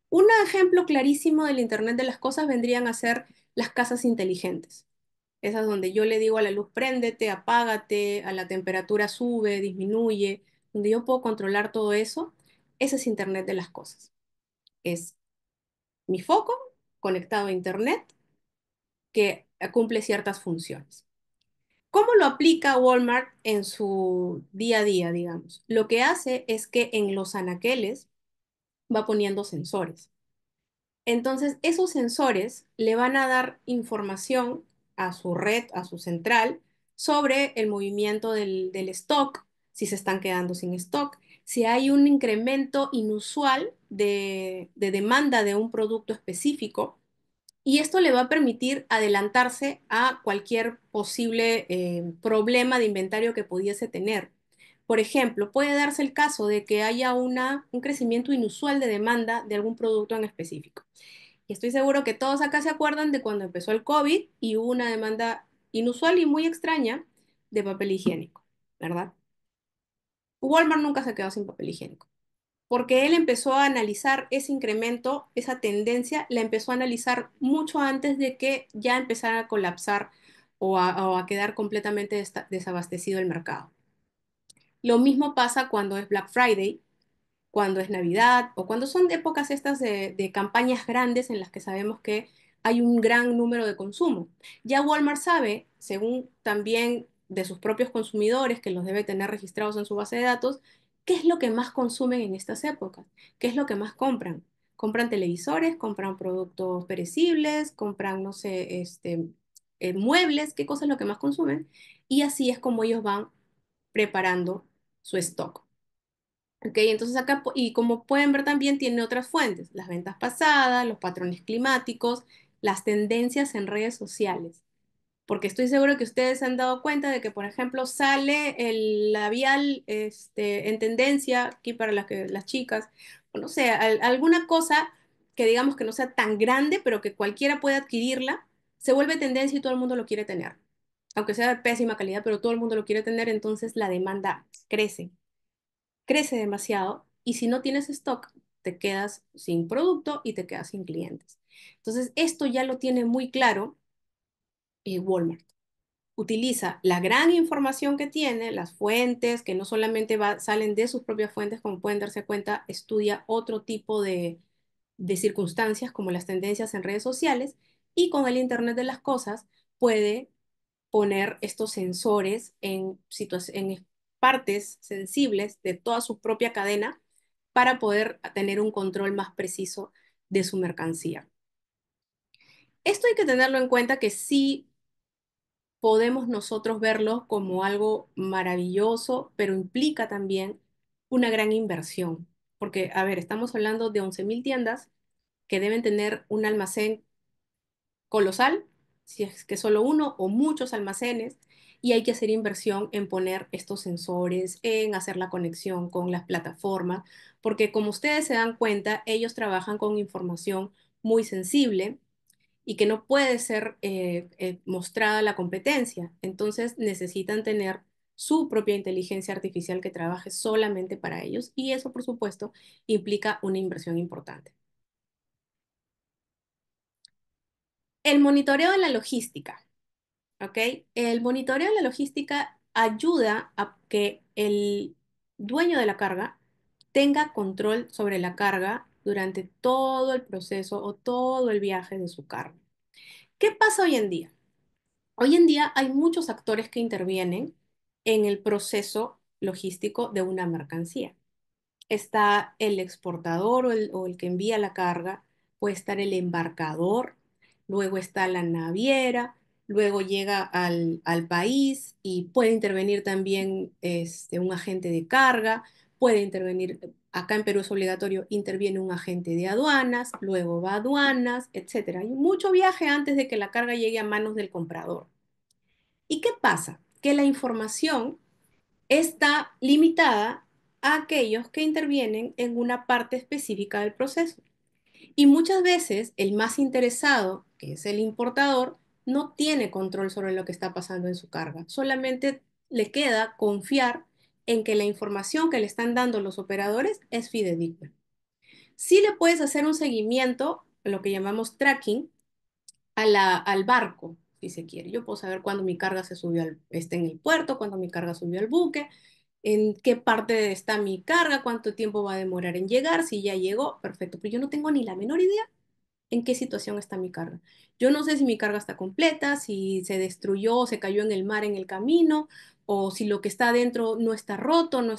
B: Un ejemplo clarísimo del Internet de las cosas vendrían a ser las casas inteligentes. Esas donde yo le digo a la luz, préndete, apágate, a la temperatura sube, disminuye, donde yo puedo controlar todo eso. Ese es Internet de las cosas. Es mi foco conectado a Internet que cumple ciertas funciones. ¿Cómo lo aplica Walmart en su día a día, digamos? Lo que hace es que en los anaqueles va poniendo sensores. Entonces, esos sensores le van a dar información a su red, a su central, sobre el movimiento del stock, si se están quedando sin stock, si hay un incremento inusual de demanda de un producto específico, y esto le va a permitir adelantarse a cualquier posible problema de inventario que pudiese tener. Por ejemplo, puede darse el caso de que haya un crecimiento inusual de demanda de algún producto en específico. Y estoy seguro que todos acá se acuerdan de cuando empezó el COVID y hubo una demanda inusual y muy extraña de papel higiénico, ¿verdad? Walmart nunca se quedó sin papel higiénico porque él empezó a analizar ese incremento, esa tendencia, la empezó a analizar mucho antes de que ya empezara a colapsar o a quedar completamente desabastecido el mercado. Lo mismo pasa cuando es Black Friday, cuando es Navidad o cuando son épocas estas de campañas grandes en las que sabemos que hay un gran número de consumo. Ya Walmart sabe, según también de sus propios consumidores, que los debe tener registrados en su base de datos, qué es lo que más consumen en estas épocas, qué es lo que más compran. Compran televisores, compran productos perecibles, compran, no sé, muebles, qué cosa es lo que más consumen. Y así es como ellos van preparando su stock. Ok, entonces acá, y como pueden ver también tiene otras fuentes, las ventas pasadas, los patrones climáticos, las tendencias en redes sociales. Porque estoy seguro que ustedes se han dado cuenta de que, por ejemplo, sale el labial en tendencia aquí para las chicas, o no sé, alguna cosa que digamos que no sea tan grande, pero que cualquiera pueda adquirirla, se vuelve tendencia y todo el mundo lo quiere tener. Aunque sea de pésima calidad, pero todo el mundo lo quiere tener, entonces la demanda crece demasiado y si no tienes stock, te quedas sin producto y te quedas sin clientes. Entonces, esto ya lo tiene muy claro Walmart. Utiliza la gran información que tiene, las fuentes, que no solamente salen de sus propias fuentes, como pueden darse cuenta, estudia otro tipo de circunstancias como las tendencias en redes sociales y con el Internet de las cosas puede poner estos sensores en partes sensibles de toda su propia cadena para poder tener un control más preciso de su mercancía. Esto hay que tenerlo en cuenta que sí podemos nosotros verlo como algo maravilloso, pero implica también una gran inversión. Porque, a ver, estamos hablando de 11.000 tiendas que deben tener un almacén colosal, si es que solo uno o muchos almacenes, y hay que hacer inversión en poner estos sensores, en hacer la conexión con las plataformas, porque como ustedes se dan cuenta, ellos trabajan con información muy sensible y que no puede ser mostrada a la competencia. Entonces necesitan tener su propia inteligencia artificial que trabaje solamente para ellos y eso, por supuesto, implica una inversión importante. El monitoreo de la logística, ¿ok? El monitoreo de la logística ayuda a que el dueño de la carga tenga control sobre la carga durante todo el proceso o todo el viaje de su carga. ¿Qué pasa hoy en día? Hoy en día hay muchos actores que intervienen en el proceso logístico de una mercancía. Está el exportador o el que envía la carga, puede estar el embarcador, luego está la naviera, luego llega al país y puede intervenir también un agente de carga, puede intervenir, acá en Perú es obligatorio, interviene un agente de aduanas, luego va a aduanas, etcétera. Hay mucho viaje antes de que la carga llegue a manos del comprador. ¿Y qué pasa? Que la información está limitada a aquellos que intervienen en una parte específica del proceso. Y muchas veces el más interesado, que es el importador, no tiene control sobre lo que está pasando en su carga. Solamente le queda confiar en que la información que le están dando los operadores es fidedigna. Sí le puedes hacer un seguimiento, lo que llamamos tracking, al barco, si se quiere. Yo puedo saber cuándo mi carga está en el puerto, cuándo mi carga subió al buque, en qué parte está mi carga, cuánto tiempo va a demorar en llegar, si ya llegó, perfecto. Pero yo no tengo ni la menor idea en qué situación está mi carga. Yo no sé si mi carga está completa, si se destruyó o se cayó en el mar en el camino, o si lo que está adentro no está roto, no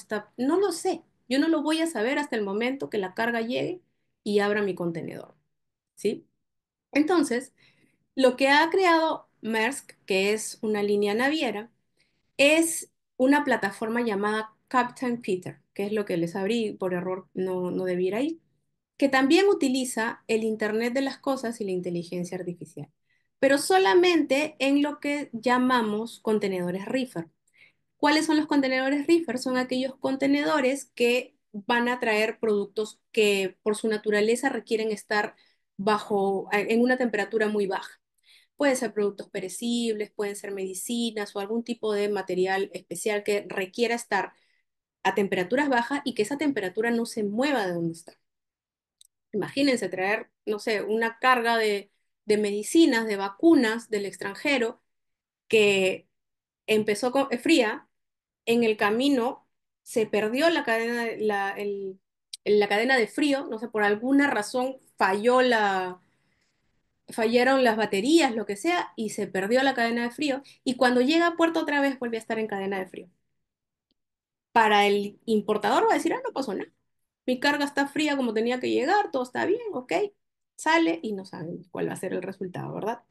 B: lo sé. Yo no lo voy a saber hasta el momento que la carga llegue y abra mi contenedor, ¿sí? Entonces, lo que ha creado Maersk, que es una línea naviera, es una plataforma llamada Captain Peter, que es lo que les abrí por error, no debiera ir, que también utiliza el Internet de las cosas y la inteligencia artificial, pero solamente en lo que llamamos contenedores reefer. ¿Cuáles son los contenedores reefer? Son aquellos contenedores que van a traer productos que por su naturaleza requieren estar en una temperatura muy baja. Pueden ser productos perecibles, pueden ser medicinas o algún tipo de material especial que requiera estar a temperaturas bajas y que esa temperatura no se mueva de donde está. Imagínense traer, no sé, una carga de medicinas, de vacunas del extranjero que fría, en el camino se perdió la cadena de frío, no sé, por alguna razón fallaron las baterías, lo que sea, y se perdió la cadena de frío. Y cuando llega a puerto otra vez vuelve a estar en cadena de frío. Para el importador va a decir, ah, no pasó nada. Mi carga está fría como tenía que llegar, todo está bien, ok. Sale y no saben cuál va a ser el resultado, ¿verdad?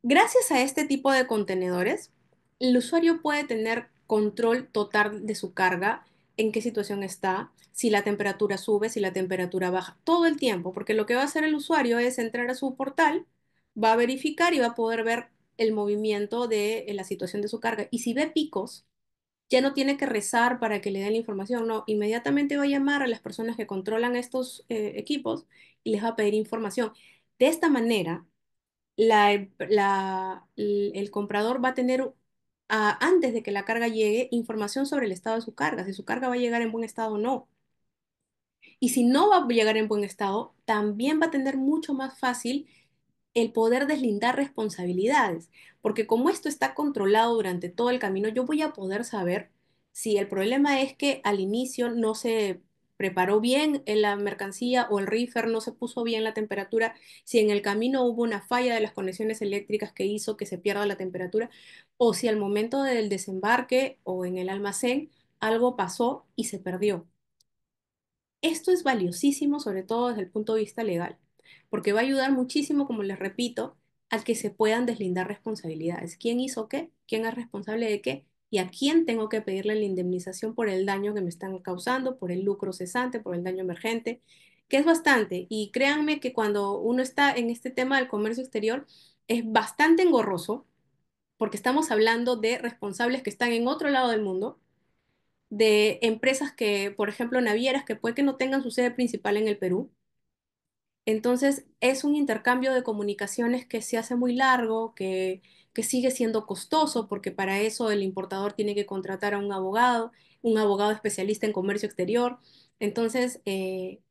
B: Gracias a este tipo de contenedores, el usuario puede tener control total de su carga, en qué situación está, si la temperatura sube, si la temperatura baja, todo el tiempo, porque lo que va a hacer el usuario es entrar a su portal, va a verificar y va a poder ver el movimiento de la situación de su carga. Y si ve picos, ya no tiene que rezar para que le den la información, no, inmediatamente va a llamar a las personas que controlan estos equipos y les va a pedir información. De esta manera, el comprador va a tener, antes de que la carga llegue, información sobre el estado de su carga, si su carga va a llegar en buen estado o no. Y si no va a llegar en buen estado, también va a tener mucho más fácil el poder deslindar responsabilidades, porque como esto está controlado durante todo el camino, yo voy a poder saber si el problema es que al inicio no se preparó bien en la mercancía o el reefer no se puso bien la temperatura, si en el camino hubo una falla de las conexiones eléctricas que hizo que se pierda la temperatura, o si al momento del desembarque o en el almacén algo pasó y se perdió. Esto es valiosísimo, sobre todo desde el punto de vista legal, porque va a ayudar muchísimo, como les repito, a que se puedan deslindar responsabilidades. ¿Quién hizo qué? ¿Quién es responsable de qué? ¿Y a quién tengo que pedirle la indemnización por el daño que me están causando, por el lucro cesante, por el daño emergente? Que es bastante. Y créanme que cuando uno está en este tema del comercio exterior, es bastante engorroso, porque estamos hablando de responsables que están en otro lado del mundo, de empresas que, por ejemplo, navieras que puede que no tengan su sede principal en el Perú. Entonces, es un intercambio de comunicaciones que se hace muy largo, que sigue siendo costoso, porque para eso el importador tiene que contratar a un abogado especialista en comercio exterior. Entonces,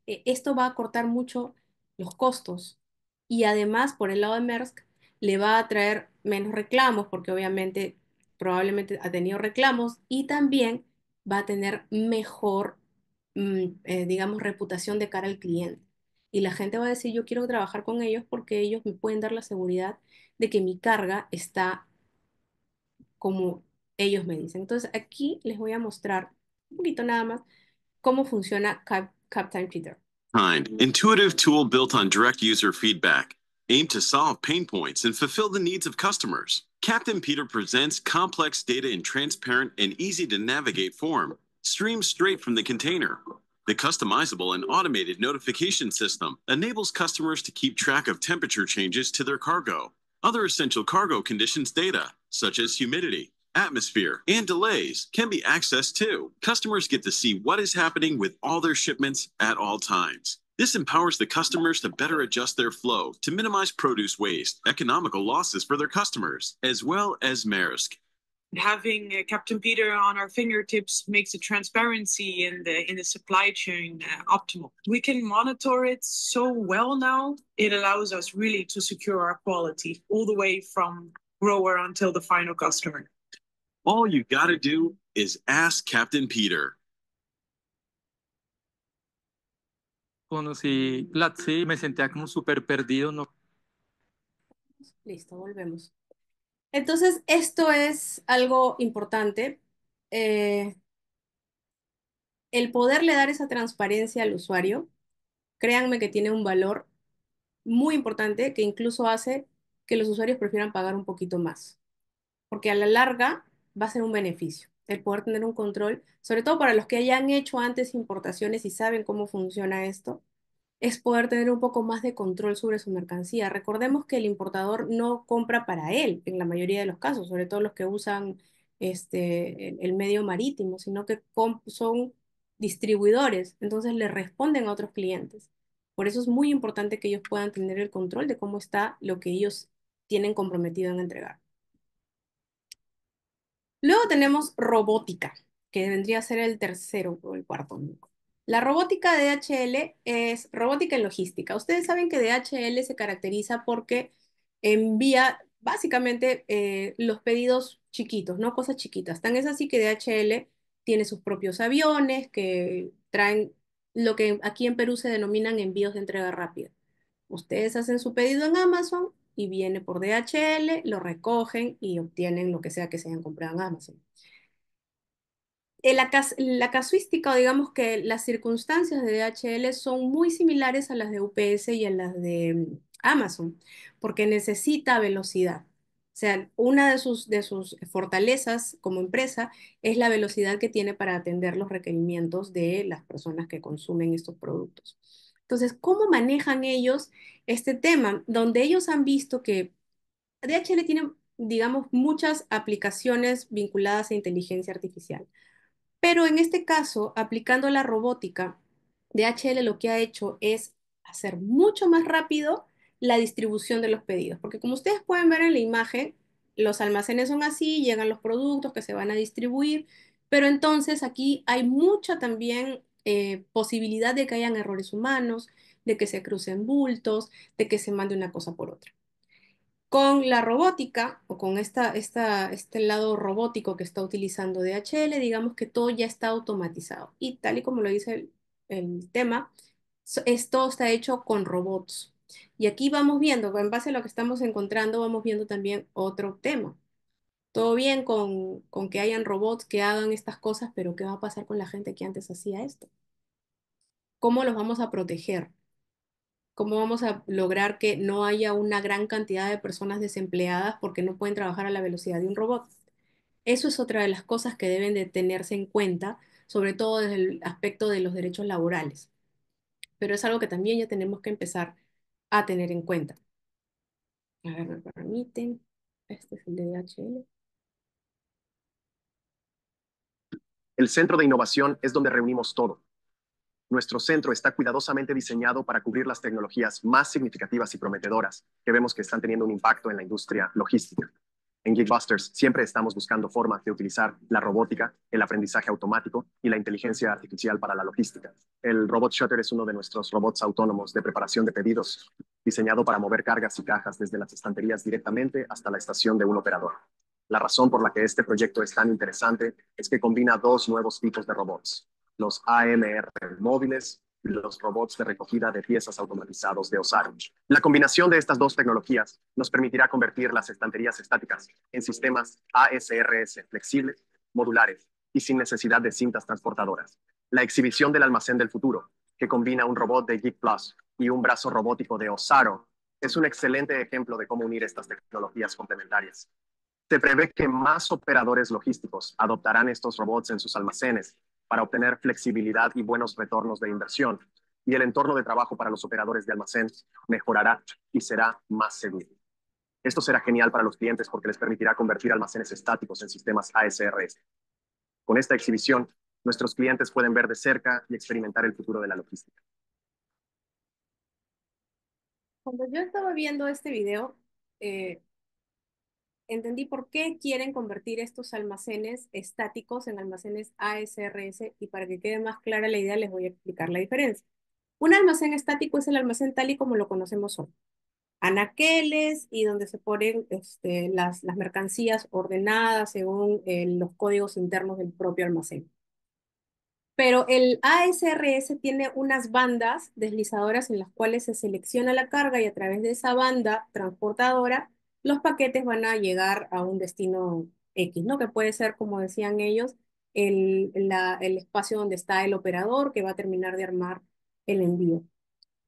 B: esto va a cortar mucho los costos. Y además, por el lado de Maersk, le va a traer menos reclamos, porque obviamente probablemente ha tenido reclamos, y también va a tener mejor, digamos, reputación de cara al cliente. Y la gente va a decir, yo quiero trabajar con ellos porque ellos me pueden dar la seguridad de que mi carga está como ellos me dicen. Entonces, aquí les voy a mostrar un poquito nada más cómo funciona Captain Peter.
C: Kind, intuitive tool built on direct user feedback, aimed to solve pain points and fulfill the needs of customers. Captain Peter presents complex data in transparent and easy to navigate form, streams straight from the container. The customizable and automated notification system enables customers to keep track of temperature changes to their cargo. Other essential cargo conditions data, such as humidity, atmosphere, and delays can be accessed too. Customers get to see what is happening with all their shipments at all times. This empowers the customers to better adjust their flow to minimize produce waste, economical losses for their customers, as well as Maersk.
D: Having Captain Peter on our fingertips makes the transparency in the supply chain optimal. We can monitor it so well now. It allows us really to secure our quality all the way from grower until the final customer.
C: All you gotta do is ask Captain Peter.
E: Conocí Platzi y me sentía como súper perdido, no.
B: Listo, volvemos. Entonces, esto es algo importante. Eh, el poderle dar esa transparencia al usuario, créanme que tiene un valor muy importante que incluso hace que los usuarios prefieran pagar un poquito más, porque a la larga va a ser un beneficio el poder tener un control, sobre todo para los que hayan hecho antes importaciones y saben cómo funciona esto, es poder tener un poco más de control sobre su mercancía. Recordemos que el importador no compra para él en la mayoría de los casos, sobre todo los que usan el medio marítimo, sino que son distribuidores, entonces le responden a otros clientes. Por eso es muy importante que ellos puedan tener el control de cómo está lo que ellos tienen comprometido en entregar. Luego tenemos robótica, que vendría a ser el tercero o el cuarto. La robótica de DHL es robótica en logística. Ustedes saben que DHL se caracteriza porque envía básicamente los pedidos chiquitos, ¿no? Cosas chiquitas. Tan es así que DHL tiene sus propios aviones que traen lo que aquí en Perú se denominan envíos de entrega rápida. Ustedes hacen su pedido en Amazon y viene por DHL, lo recogen y obtienen lo que sea que se hayan comprado en Amazon. La casuística o digamos que las circunstancias de DHL son muy similares a las de UPS y a las de Amazon, porque necesita velocidad. O sea, una de sus fortalezas como empresa es la velocidad que tiene para atender los requerimientos de las personas que consumen estos productos. Entonces, ¿cómo manejan ellos este tema? Donde ellos han visto que DHL tiene digamos, muchas aplicaciones vinculadas a inteligencia artificial. Pero en este caso, aplicando la robótica, DHL lo que ha hecho es hacer mucho más rápido la distribución de los pedidos, porque como ustedes pueden ver en la imagen, los almacenes son así, llegan los productos que se van a distribuir, pero entonces aquí hay mucha también posibilidad de que hayan errores humanos, de que se crucen bultos, de que se mande una cosa por otra. Con la robótica o con este lado robótico que está utilizando DHL, digamos que todo ya está automatizado. Y tal y como lo dice el tema, esto está hecho con robots. Y aquí vamos viendo, en base a lo que estamos encontrando, vamos viendo también otro tema. Todo bien con que hayan robots que hagan estas cosas, pero ¿qué va a pasar con la gente que antes hacía esto? ¿Cómo los vamos a proteger? ¿Cómo vamos a lograr que no haya una gran cantidad de personas desempleadas porque no pueden trabajar a la velocidad de un robot? Eso es otra de las cosas que deben de tenerse en cuenta, sobre todo desde el aspecto de los derechos laborales. Pero es algo que también ya tenemos que empezar a tener en cuenta. A ver, me permiten. Este es el de DHL.
F: El centro de innovación es donde reunimos todo. Nuestro centro está cuidadosamente diseñado para cubrir las tecnologías más significativas y prometedoras que vemos que están teniendo un impacto en la industria logística. En Geekbusters siempre estamos buscando formas de utilizar la robótica, el aprendizaje automático y la inteligencia artificial para la logística. El Robot Shutter es uno de nuestros robots autónomos de preparación de pedidos, diseñado para mover cargas y cajas desde las estanterías directamente hasta la estación de un operador. La razón por la que este proyecto es tan interesante es que combina dos nuevos tipos de robots, los AMR móviles y los robots de recogida de piezas automatizados de Osaro. La combinación de estas dos tecnologías nos permitirá convertir las estanterías estáticas en sistemas ASRS flexibles, modulares y sin necesidad de cintas transportadoras. La exhibición del almacén del futuro, que combina un robot de Geek Plus y un brazo robótico de Osaro, es un excelente ejemplo de cómo unir estas tecnologías complementarias. Se prevé que más operadores logísticos adoptarán estos robots en sus almacenes para obtener flexibilidad y buenos retornos de inversión, y el entorno de trabajo para los operadores de almacén mejorará y será más seguro. Esto será genial para los clientes porque les permitirá convertir almacenes estáticos en sistemas ASRS. Con esta exhibición, nuestros clientes pueden ver de cerca y experimentar el futuro de la logística.
B: Cuando yo estaba viendo este video, eh, entendí por qué quieren convertir estos almacenes estáticos en almacenes ASRS y para que quede más clara la idea les voy a explicar la diferencia. Un almacén estático es el almacén tal y como lo conocemos hoy. Anaqueles y donde se ponen las mercancías ordenadas según los códigos internos del propio almacén. Pero el ASRS tiene unas bandas deslizadoras en las cuales se selecciona la carga y a través de esa banda transportadora los paquetes van a llegar a un destino X, ¿no? Que puede ser, como decían ellos, el espacio donde está el operador que va a terminar de armar el envío.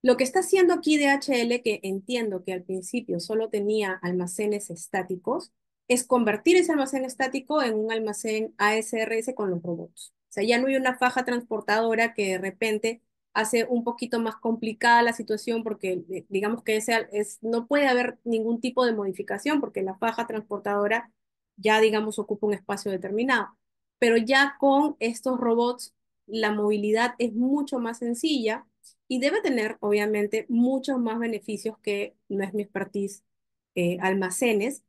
B: Lo que está haciendo aquí DHL, que entiendo que al principio solo tenía almacenes estáticos, es convertir ese almacén estático en un almacén ASRS con los robots. O sea, ya no hay una faja transportadora que de repente hace un poquito más complicada la situación porque digamos que no puede haber ningún tipo de modificación porque la faja transportadora ya, digamos, ocupa un espacio determinado. Pero ya con estos robots, la movilidad es mucho más sencilla y debe tener, obviamente, muchos más beneficios que no es mi expertise almacenes,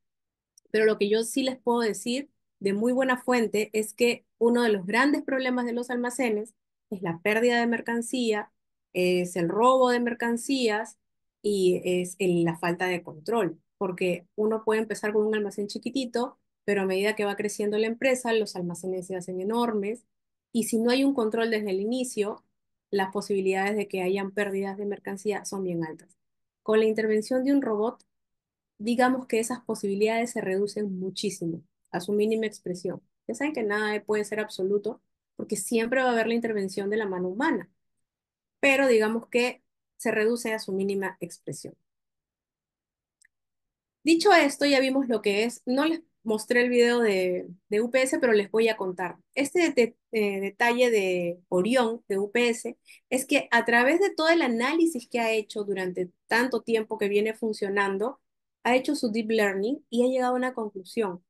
B: pero lo que yo sí les puedo decir de muy buena fuente es que uno de los grandes problemas de los almacenes es la pérdida de mercancía, es el robo de mercancías y es la falta de control, porque uno puede empezar con un almacén chiquitito, pero a medida que va creciendo la empresa, los almacenes se hacen enormes y si no hay un control desde el inicio, las posibilidades de que hayan pérdidas de mercancía son bien altas. Con la intervención de un robot, digamos que esas posibilidades se reducen muchísimo a su mínima expresión. Ya saben que nada puede ser absoluto porque siempre va a haber la intervención de la mano humana, pero digamos que se reduce a su mínima expresión. Dicho esto, ya vimos lo que es, no les mostré el video de UPS, pero les voy a contar. Detalle de Orión, de UPS, es que a través de todo el análisis que ha hecho durante tanto tiempo que viene funcionando, ha hecho su deep learning y ha llegado a una conclusión.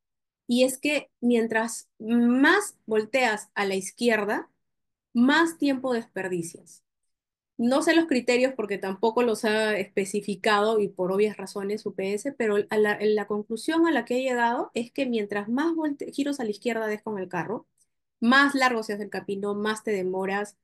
B: Y es que mientras más volteas a la izquierda, más tiempo desperdicias. No sé los criterios porque tampoco los ha especificado y por obvias razones UPS, pero la conclusión a la que he llegado es que mientras más giros a la izquierda des con el carro, más largo se hace el camino, más te demoras.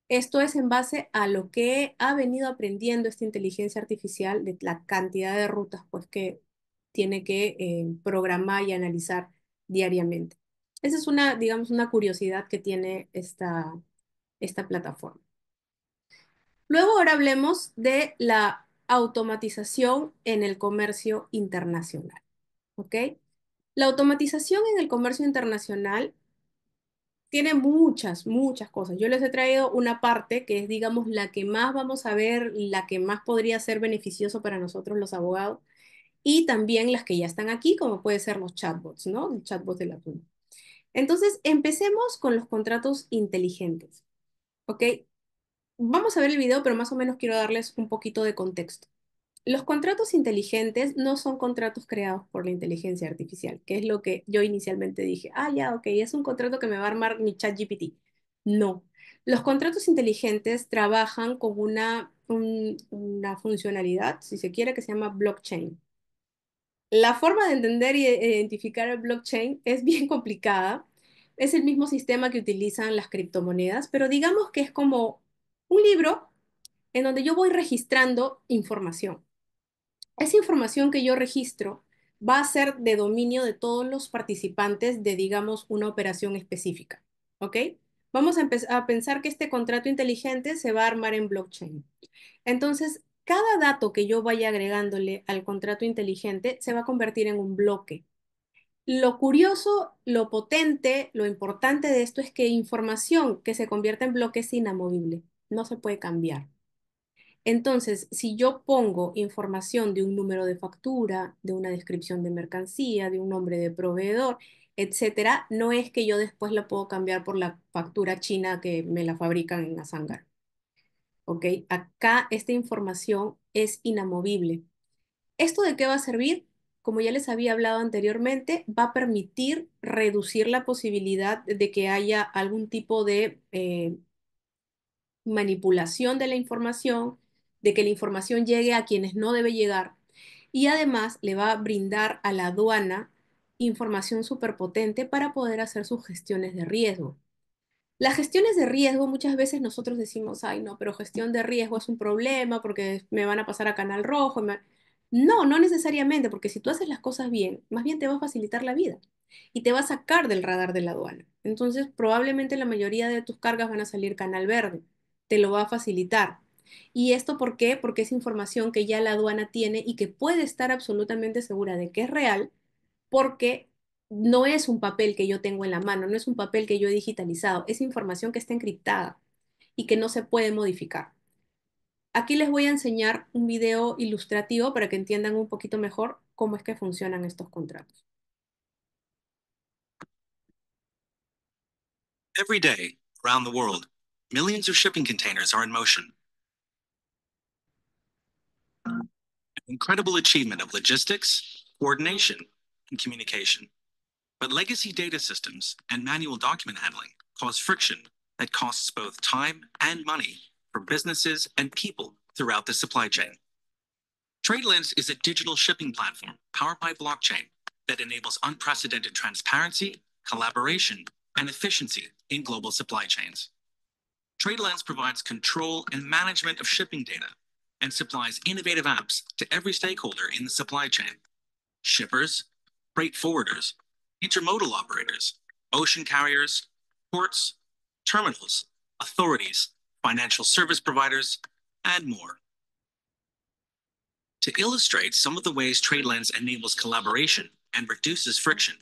B: Esto es en base a lo que ha venido aprendiendo esta inteligencia artificial de la cantidad de rutas pues, que tiene que programar y analizar diariamente. Esa es una, digamos, una curiosidad que tiene esta plataforma. Luego ahora hablemos de la automatización en el comercio internacional, ¿ok? La automatización en el comercio internacional tiene muchas cosas. Yo les he traído una parte que es, digamos, la que más vamos a ver, la que más podría ser beneficioso para nosotros los abogados, y también las que ya están aquí, como puede ser los chatbots, ¿no? El chatbot de la TUN. Entonces, empecemos con los contratos inteligentes, ¿ok? Vamos a ver el video, pero más o menos quiero darles un poquito de contexto. Los contratos inteligentes no son contratos creados por la inteligencia artificial, que es lo que yo inicialmente dije. Ah, ya, ok, es un contrato que me va a armar mi ChatGPT. No. Los contratos inteligentes trabajan con una funcionalidad, si se quiere, que se llama blockchain. La forma de entender y identificar el blockchain es bien complicada. Es el mismo sistema que utilizan las criptomonedas, pero digamos que es como un libro en donde yo voy registrando información. Esa información que yo registro va a ser de dominio de todos los participantes de, digamos, una operación específica. ¿Ok? Vamos a pensar que este contrato inteligente se va a armar en blockchain. Entonces, cada dato que yo vaya agregándole al contrato inteligente se va a convertir en un bloque. Lo curioso, lo potente, lo importante de esto es que información que se convierte en bloque es inamovible, no se puede cambiar. Entonces, si yo pongo información de un número de factura, de una descripción de mercancía, de un nombre de proveedor, etcétera, no es que yo después la puedo cambiar por la factura china que me la fabrican en Asangar. ¿Ok? Acá esta información es inamovible. ¿Esto de qué va a servir? Como ya les había hablado anteriormente, va a permitir reducir la posibilidad de que haya algún tipo de manipulación de la información, de que la información llegue a quienes no debe llegar, y además le va a brindar a la aduana información superpotente para poder hacer sus gestiones de riesgo. Las gestiones de riesgo muchas veces nosotros decimos, ay no, pero gestión de riesgo es un problema porque me van a pasar a canal rojo. No, no necesariamente, porque si tú haces las cosas bien, más bien te va a facilitar la vida y te va a sacar del radar de la aduana. Entonces, probablemente la mayoría de tus cargas van a salir canal verde, te lo va a facilitar. ¿Y esto por qué? Porque es información que ya la aduana tiene y que puede estar absolutamente segura de que es real, porque no es un papel que yo tengo en la mano, no es un papel que yo he digitalizado, es información que está encriptada y que no se puede modificar. Aquí les voy a enseñar un video ilustrativo para que entiendan un poquito mejor cómo es que funcionan estos contratos.
G: Every day, around the world, millions of shipping containers are in motion. An incredible achievement of logistics, coordination, and communication. But legacy data systems and manual document handling cause friction that costs both time and money for businesses and people throughout the supply chain. TradeLens is a digital shipping platform powered by blockchain that enables unprecedented transparency, collaboration, and efficiency in global supply chains. TradeLens provides control and management of shipping data and supplies innovative apps to every stakeholder in the supply chain: shippers, freight forwarders, intermodal operators, ocean carriers, ports, terminals, authorities, financial service providers, and more. To illustrate some of the ways TradeLens enables collaboration and reduces friction,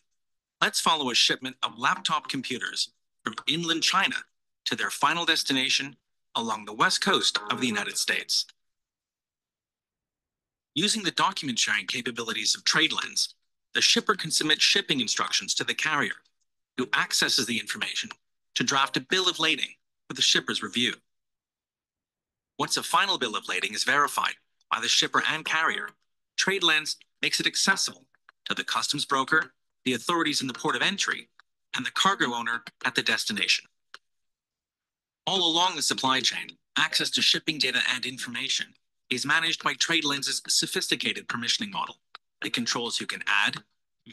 G: let's follow a shipment of laptop computers from inland China to their final destination along the west coast of the United States. Using the document sharing capabilities of TradeLens, the shipper can submit shipping instructions to the carrier, who accesses the information to draft a bill of lading for the shipper's review. Once a final bill of lading is verified by the shipper and carrier, TradeLens makes it accessible to the customs broker, the authorities in the port of entry, and the cargo owner at the destination. All along the supply chain, access to shipping data and information is managed by TradeLens's sophisticated permissioning model. It controls who can add,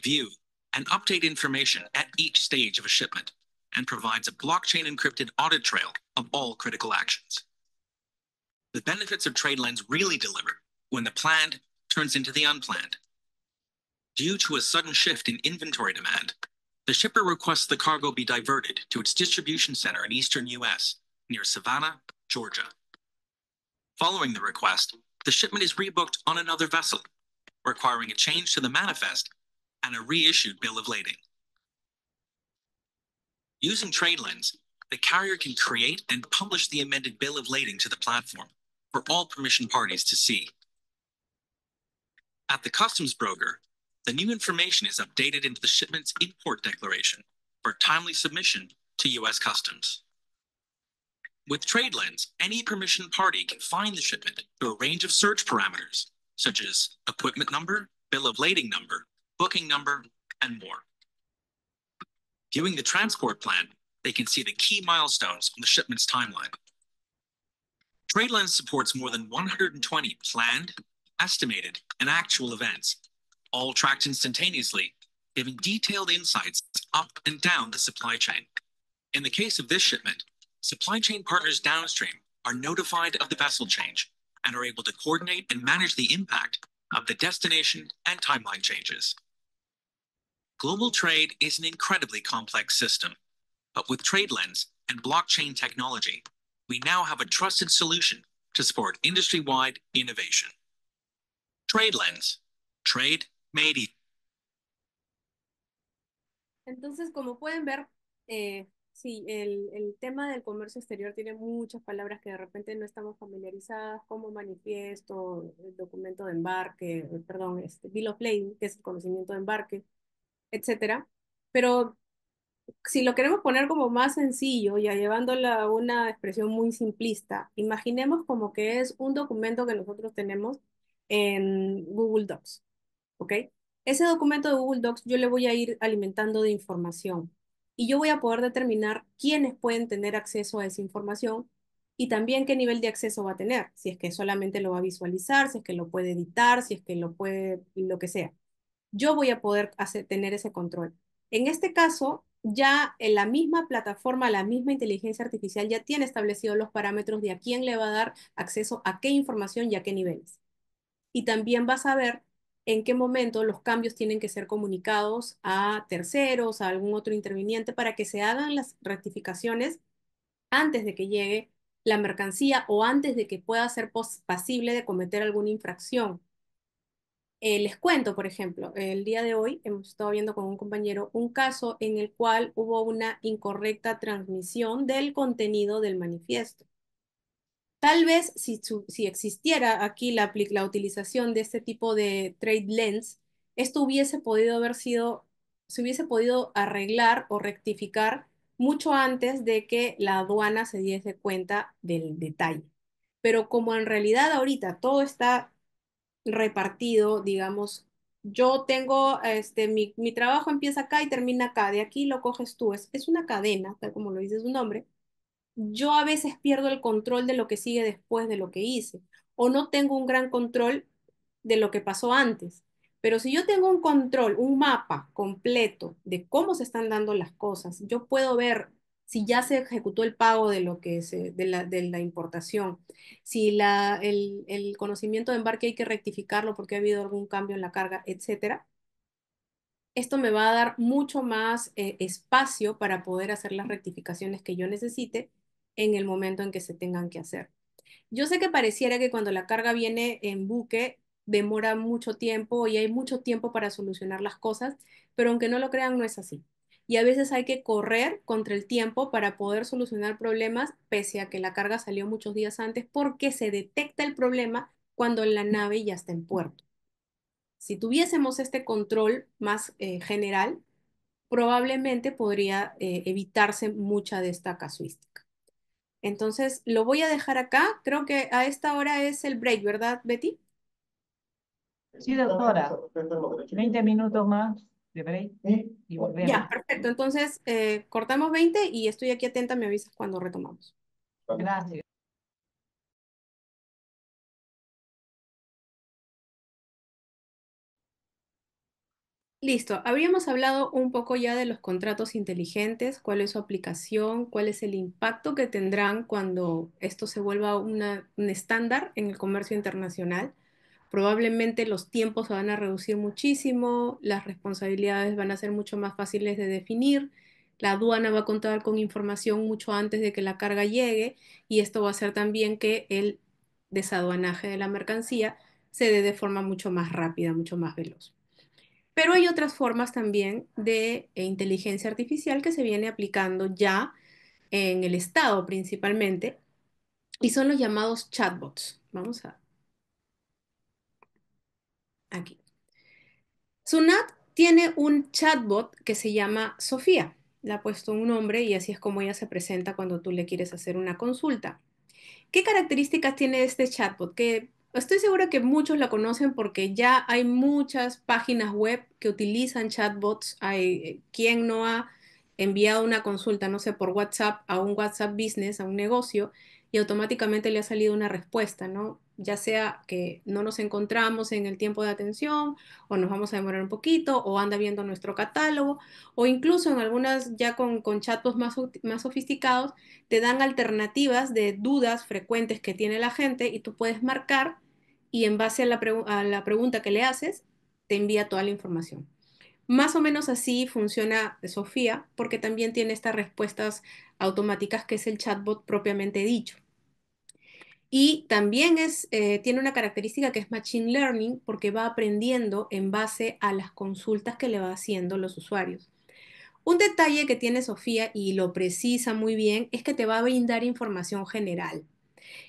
G: view, and update information at each stage of a shipment, and provides a blockchain-encrypted audit trail of all critical actions. The benefits of TradeLens really deliver when the planned turns into the unplanned. Due to a sudden shift in inventory demand, the shipper requests the cargo be diverted to its distribution center in eastern US near Savannah, Georgia. Following the request, the shipment is rebooked on another vessel, requiring a change to the manifest and a reissued bill of lading. Using TradeLens, the carrier can create and publish the amended bill of lading to the platform for all permission parties to see. At the customs broker, the new information is updated into the shipment's import declaration for timely submission to US Customs. With TradeLens, any permission party can find the shipment through a range of search parameters, such as equipment number, bill of lading number, booking number, and more. Viewing the transport plan, they can see the key milestones on the shipment's timeline. TradeLens supports more than 120 planned, estimated, and actual events, all tracked instantaneously, giving detailed insights up and down the supply chain. In the case of this shipment, supply chain partners downstream are notified of the vessel change and are able to coordinate and manage the impact of the destination and timeline changes. Global trade is an incredibly complex system, but with TradeLens and blockchain technology, we now have a trusted solution to support industry-wide innovation. TradeLens, trade made easy.
B: Entonces, como pueden ver, sí, el tema del comercio exterior tiene muchas palabras que de repente no estamos familiarizadas, como manifiesto, el documento de embarque, perdón, Bill of Lading, que es el conocimiento de embarque, etcétera. Pero si lo queremos poner como más sencillo, ya llevándola a una expresión muy simplista, imaginemos como que es un documento que nosotros tenemos en Google Docs, ¿ok? Ese documento de Google Docs yo le voy a ir alimentando de información y yo voy a poder determinar quiénes pueden tener acceso a esa información y también qué nivel de acceso va a tener, si es que solamente lo va a visualizar, si es que lo puede editar, si es que lo puede, lo que sea. Yo voy a poder tener ese control. En este caso, ya en la misma plataforma, la misma inteligencia artificial ya tiene establecidos los parámetros de a quién le va a dar acceso a qué información y a qué niveles. Y también va a saber en qué momento los cambios tienen que ser comunicados a terceros, a algún otro interviniente, para que se hagan las rectificaciones antes de que llegue la mercancía o antes de que pueda ser pasible de cometer alguna infracción. Les cuento, por ejemplo, el día de hoy hemos estado viendo con un compañero un caso en el cual hubo una incorrecta transmisión del contenido del manifiesto. Tal vez si existiera aquí la utilización de este tipo de TradeLens, esto hubiese podido se hubiese podido arreglar o rectificar mucho antes de que la aduana se diese cuenta del detalle. Pero como en realidad ahorita todo está repartido, digamos, yo tengo, mi trabajo empieza acá y termina acá, de aquí lo coges tú, es una cadena, tal como lo dice su nombre. Yo a veces pierdo el control de lo que sigue después de lo que hice, o no tengo un gran control de lo que pasó antes. Pero si yo tengo un control, un mapa completo de cómo se están dando las cosas, yo puedo ver si ya se ejecutó el pago de lo que de la importación, si el conocimiento de embarque hay que rectificarlo porque ha habido algún cambio en la carga, etcétera. Esto me va a dar mucho más espacio para poder hacer las rectificaciones que yo necesite en el momento en que se tengan que hacer. Yo sé que pareciera que cuando la carga viene en buque demora mucho tiempo y hay mucho tiempo para solucionar las cosas, pero aunque no lo crean, no es así. Y a veces hay que correr contra el tiempo para poder solucionar problemas, pese a que la carga salió muchos días antes, porque se detecta el problema cuando la nave ya está en puerto. Si tuviésemos este control más general, probablemente podría evitarse mucha de esta casuística. Entonces, lo voy a dejar acá. Creo que a esta hora es el break, ¿verdad, Betty?
A: Sí, doctora. 20 minutos más de break y volvemos.
B: Ya, perfecto. Entonces, cortamos 20 y estoy aquí atenta, me avisas cuando retomamos.
A: Gracias.
B: Listo, habíamos hablado un poco ya de los contratos inteligentes, cuál es su aplicación, cuál es el impacto que tendrán cuando esto se vuelva un estándar en el comercio internacional. Probablemente los tiempos se van a reducir muchísimo, las responsabilidades van a ser mucho más fáciles de definir, la aduana va a contar con información mucho antes de que la carga llegue y esto va a hacer también que el desaduanaje de la mercancía se dé de forma mucho más rápida, mucho más veloz. Pero hay otras formas también de inteligencia artificial que se viene aplicando ya en el Estado principalmente y son los llamados chatbots. Vamos a aquí. Sunat tiene un chatbot que se llama Sofía. Le ha puesto un nombre y así es como ella se presenta cuando tú le quieres hacer una consulta. ¿Qué características tiene este chatbot? Que estoy segura que muchos la conocen porque ya hay muchas páginas web que utilizan chatbots. Hay quien no ha enviado una consulta, no sé, por WhatsApp a un WhatsApp Business, a un negocio, y automáticamente le ha salido una respuesta, ¿no? Ya sea que no nos encontramos en el tiempo de atención, o nos vamos a demorar un poquito, o anda viendo nuestro catálogo, o incluso en algunas ya con chatbots más sofisticados te dan alternativas de dudas frecuentes que tiene la gente y tú puedes marcar y en base a la pregunta que le haces, te envía toda la información. Más o menos así funciona Sofía, porque también tiene estas respuestas automáticas que es el chatbot propiamente dicho. Y también tiene una característica que es Machine Learning, porque va aprendiendo en base a las consultas que le va haciendo los usuarios. Un detalle que tiene Sofía y lo precisa muy bien es que te va a brindar información general.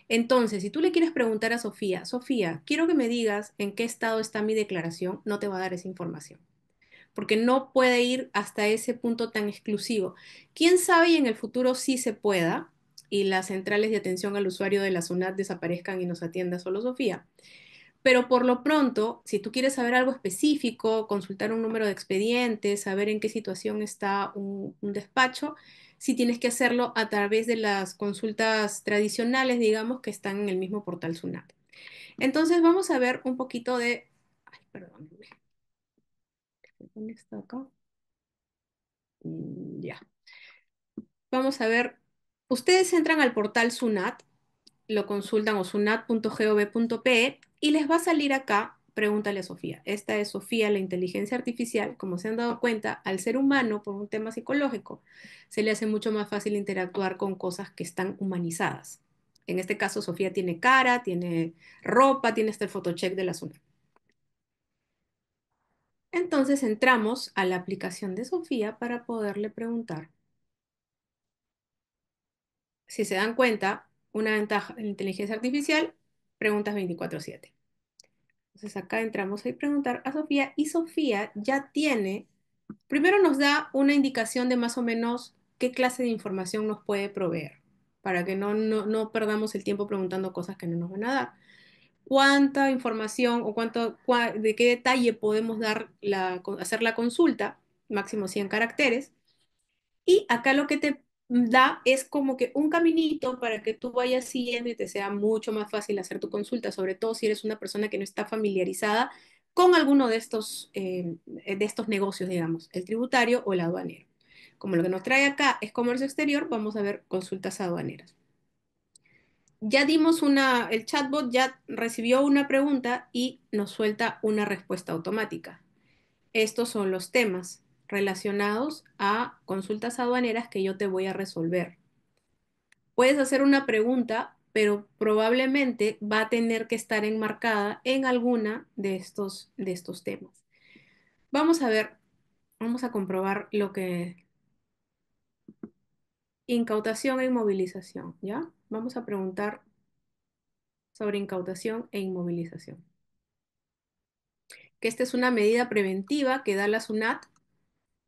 B: Entonces, si tú le quieres preguntar a Sofía, Sofía, quiero que me digas en qué estado está mi declaración, no te va a dar esa información, porque no puede ir hasta ese punto tan exclusivo. ¿Quién sabe y en el futuro sí se pueda y las centrales de atención al usuario de la SUNAT desaparezcan y nos atienda solo Sofía? Pero por lo pronto, si tú quieres saber algo específico, consultar un número de expediente, saber en qué situación está un despacho, sí tienes que hacerlo a través de las consultas tradicionales, digamos, que están en el mismo portal SUNAT. Entonces vamos a ver un poquito de... Ay, perdón. ¿Dónde está acá? Ya. Vamos a ver. Ustedes entran al portal SUNAT, lo consultan o sunat.gov.pe y les va a salir acá, pregúntale a Sofía. Esta es Sofía, la inteligencia artificial. Como se han dado cuenta, al ser humano, por un tema psicológico, se le hace mucho más fácil interactuar con cosas que están humanizadas. En este caso, Sofía tiene cara, tiene ropa, tiene hasta el photocheck de la SUNAT. Entonces entramos a la aplicación de Sofía para poderle preguntar. Si se dan cuenta, una ventaja de la inteligencia artificial, preguntas 24/7. Entonces acá entramos a preguntar a Sofía y Sofía ya tiene, primero nos da una indicación de más o menos qué clase de información nos puede proveer, para que no perdamos el tiempo preguntando cosas que no nos van a dar. ¿Cuánta información o de qué detalle podemos hacer la consulta? Máximo 100 caracteres. Y acá lo que te da es como que un caminito para que tú vayas siguiendo y te sea mucho más fácil hacer tu consulta, sobre todo si eres una persona que no está familiarizada con alguno de estos negocios, digamos, el tributario o el aduanero. Como lo que nos trae acá es comercio exterior, vamos a ver consultas aduaneras. Ya el chatbot ya recibió una pregunta y nos suelta una respuesta automática. Estos son los temas relacionados a consultas aduaneras que yo te voy a resolver. Puedes hacer una pregunta, pero probablemente va a tener que estar enmarcada en alguna de estos temas. Vamos a ver, vamos a comprobar lo que... Incautación e inmovilización, ¿ya? Vamos a preguntar sobre incautación e inmovilización. Que esta es una medida preventiva que da la SUNAT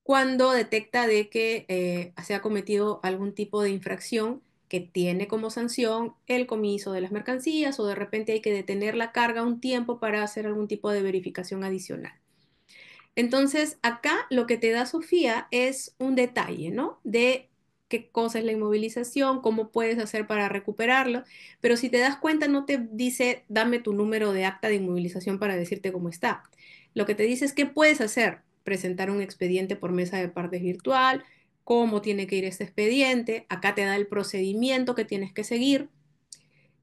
B: cuando detecta de que se ha cometido algún tipo de infracción que tiene como sanción el comiso de las mercancías o de repente hay que detener la carga un tiempo para hacer algún tipo de verificación adicional. Entonces, acá lo que te da Sofía es un detalle, ¿no? De qué cosa es la inmovilización, cómo puedes hacer para recuperarlo, pero si te das cuenta no te dice dame tu número de acta de inmovilización para decirte cómo está. Lo que te dice es qué puedes hacer, presentar un expediente por mesa de partes virtual, cómo tiene que ir este expediente, acá te da el procedimiento que tienes que seguir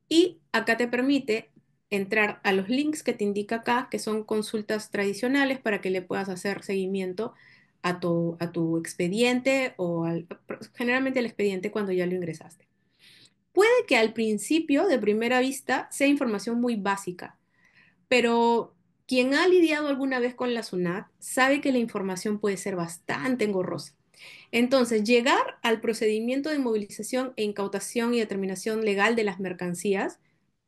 B: y acá te permite entrar a los links que te indica acá, que son consultas tradicionales para que le puedas hacer seguimiento a tu expediente o generalmente el expediente cuando ya lo ingresaste. Puede que al principio, de primera vista, sea información muy básica, pero quien ha lidiado alguna vez con la SUNAT sabe que la información puede ser bastante engorrosa. Entonces, llegar al procedimiento de inmovilización e incautación y determinación legal de las mercancías